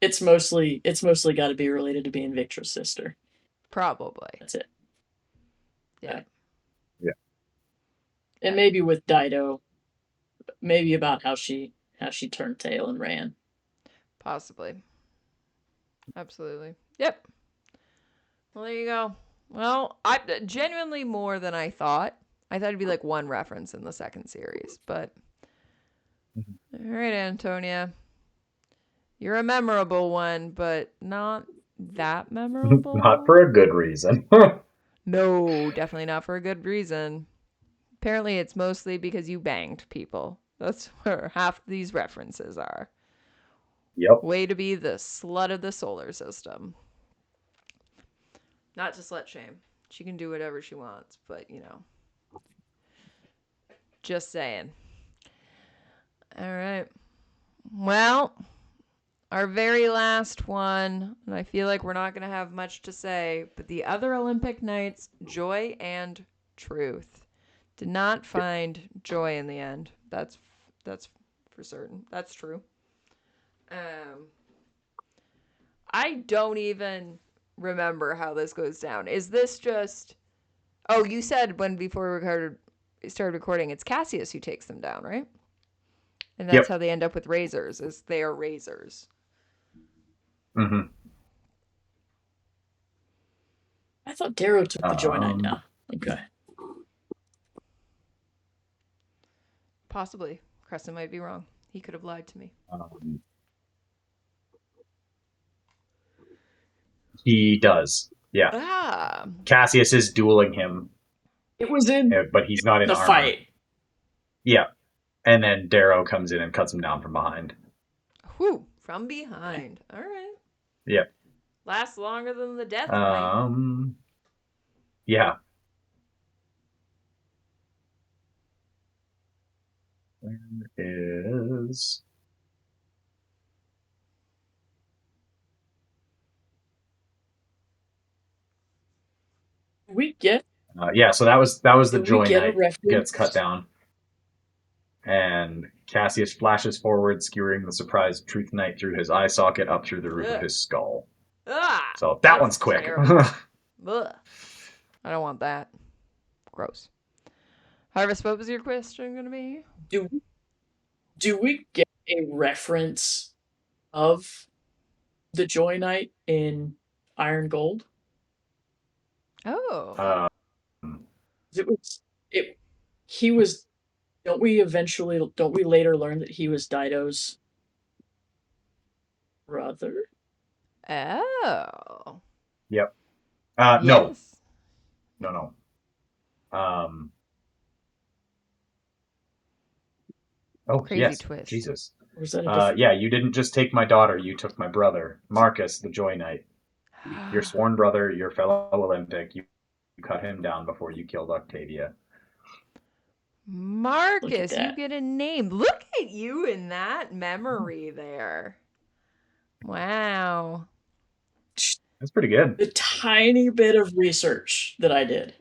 It's mostly got to be related to being Victra's sister. Probably. That's it. Yeah. Yeah. And maybe with Dido, maybe about how she turned tail and ran. Possibly. Absolutely. Yep. Well, there you go. Well, I genuinely more than I thought. I thought it'd be like one reference in the second series, but all right, Antonia. You're a memorable one, but not that memorable. Not for a good reason. No, definitely not for a good reason. Apparently, it's mostly because you banged people. That's where half these references are. Yep. Way to be the slut of the solar system. Not to slut shame. She can do whatever she wants, but you know. Just saying. All right. Well, our very last one, and I feel like we're not going to have much to say, but the other Olympic Knights, Joy and Truth, did not find joy in the end. That's for certain. That's true. I don't even remember how this goes down. Is this just... Oh, you said before we started recording, it's Cassius who takes them down, right? And that's how they end up with razors, is they are razors. Mm-hmm. I thought Darrow took the Joy Knight now. Okay. Possibly. Crescent might be wrong. He could have lied to me. He does. Yeah. Ah. Cassius is dueling him. It was in but he's not in the armor. fight. Yeah. And then Darrow comes in and cuts him down from behind. Whew. From behind. All right. Yep. Lasts longer than the death knight. Yeah. There is... We get... so that was the Joy Knight reference? Gets cut down. And Cassius flashes forward, skewering the surprised Truth Knight through his eye socket up through the roof of his skull. So that one's quick. I don't want that. Gross. Harvest, what was your question going to be? Do we get a reference of the Joy Knight in Iron Gold? Oh. He was... Don't we later learn that he was Dido's brother? Oh. Yep. Yes. No. Crazy yes. twist. Jesus. Or is that a different... Yeah, you didn't just take my daughter, you took my brother, Marcus, the Joy Knight. Your sworn brother, your fellow Olympic. You cut him down before you killed Octavia. Marcus, you get a name. Look at you in that memory there. Wow. That's pretty good. The tiny bit of research that I did.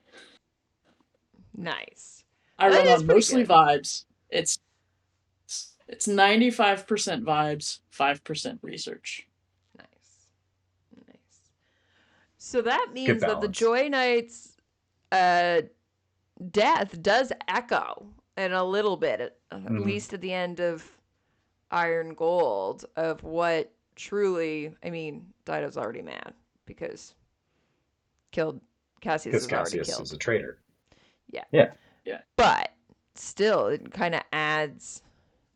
Nice. I That run is on pretty mostly good. vibes. It's 95% vibes, 5% research. Nice. Nice. So that Good means that the balance. Joy Knight's death does echo in a little bit, at least at the end of Iron Gold, of what truly, I mean, Dido's already mad because killed Cassius Because is already Cassius killed. is a traitor. Yeah. Yeah. Yeah. But still, it kind of adds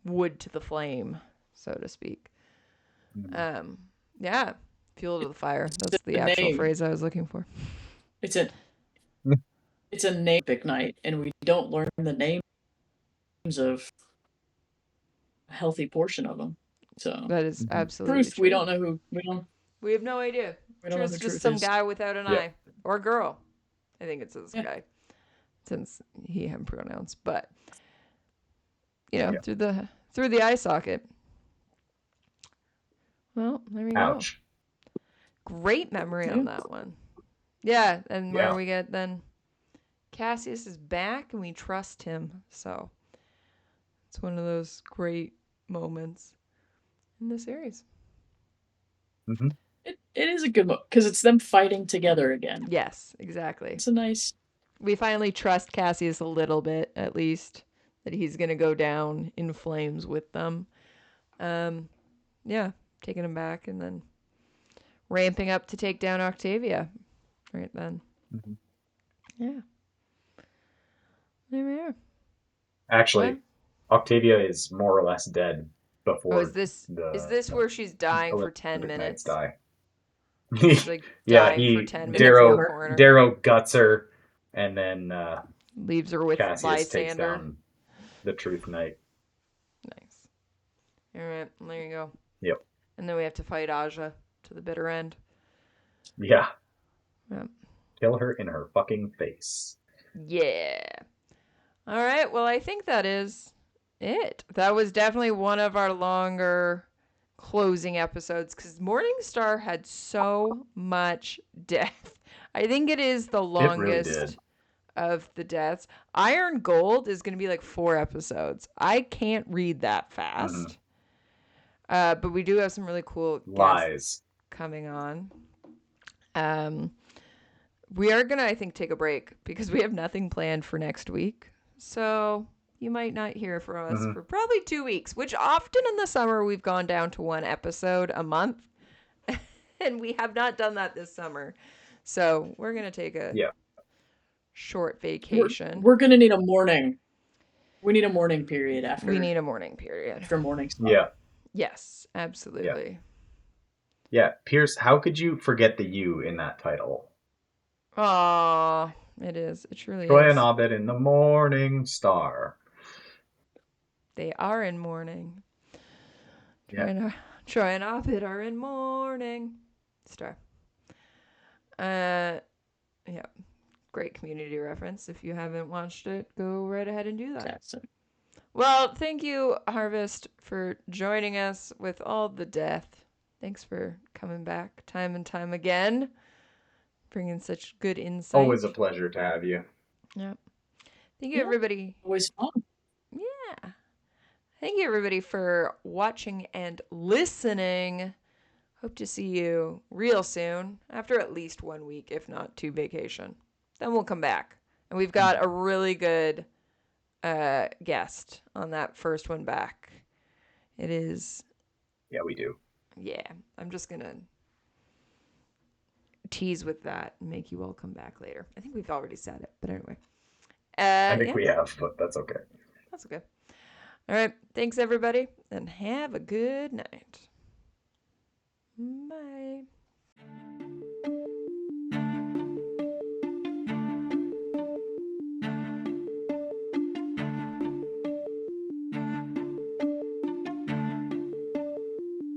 wood to the flame, so to speak. Yeah. Fuel to the fire. That's the actual name. phrase I was looking for. It's a name pick night, and we don't learn the names of a healthy portion of them. So That is absolutely truth, true. we don't know who We have no idea. truth Just some is. guy without an eye. Or girl. I think it's this Yeah. guy. Since he, him pronouns. But through the eye socket. Well, there we Ouch. go. Great memory on that one. Yeah, and where Yeah. we get then Cassius is back and we trust him. So it's one of those great moments in the series. It is a good moment because it's them fighting together again. Yes, exactly. It's a nice. We finally trust Cassius a little bit, at least, that he's gonna go down in flames with them. Yeah, taking him back and then ramping up to take down Octavia. Right then. Yeah. There we are. Actually, Octavia is more or less dead before. Is this where she's dying for 10 minutes? Die. She's like dying for 10 minutes in the corner. Darrow guts her, and then leaves her with Cassius Lysander. takes down the Truth Knight. Nice. All right, there you go. Yep. And then we have to fight Aja to the bitter end. Yeah. Yep. Kill her in her fucking face. Yeah. All right, well, I think that is it. That was definitely one of our longer closing episodes because Morningstar had so much death. I think it is the longest really of the deaths. Iron Gold is going to be like 4 episodes. I can't read that fast. But we do have some really cool guests coming on. We are going to, I think, take a break because we have nothing planned for next week. So you might not hear from us for probably 2 weeks, which often in the summer we've gone down to 1 episode a month. And we have not done that this summer. So we're going to take a short vacation. We're going to need a morning. We need a morning period after. We need a morning period. After morning stuff. Yeah. Yes, absolutely. Yeah. Pierce, how could you forget the U in that title? Aww, it is. It truly Troy is. and Abed in the Morning Star. They are in mourning. Yeah. Troy and Abed are in Morning Star. Yeah. Great Community reference. If you haven't watched it, go right ahead and do that. That's it. Well, thank you, Harvest, for joining us with all the death. Thanks for coming back time and time again. Bringing such good insight. Always a pleasure to have you. Yep. Thank you, everybody. Always fun. Yeah. Thank you, everybody, for watching and listening. Hope to see you real soon, after at least 1 week, if not 2 vacation. Then we'll come back. And we've got a really good guest on that first one back. It is... Yeah, we do. Yeah. I'm just going to tease with that and make you all come back later. I think we've already said it, but anyway. I think we have, but that's okay. That's okay. All right. Thanks, everybody, and have a good night. Bye.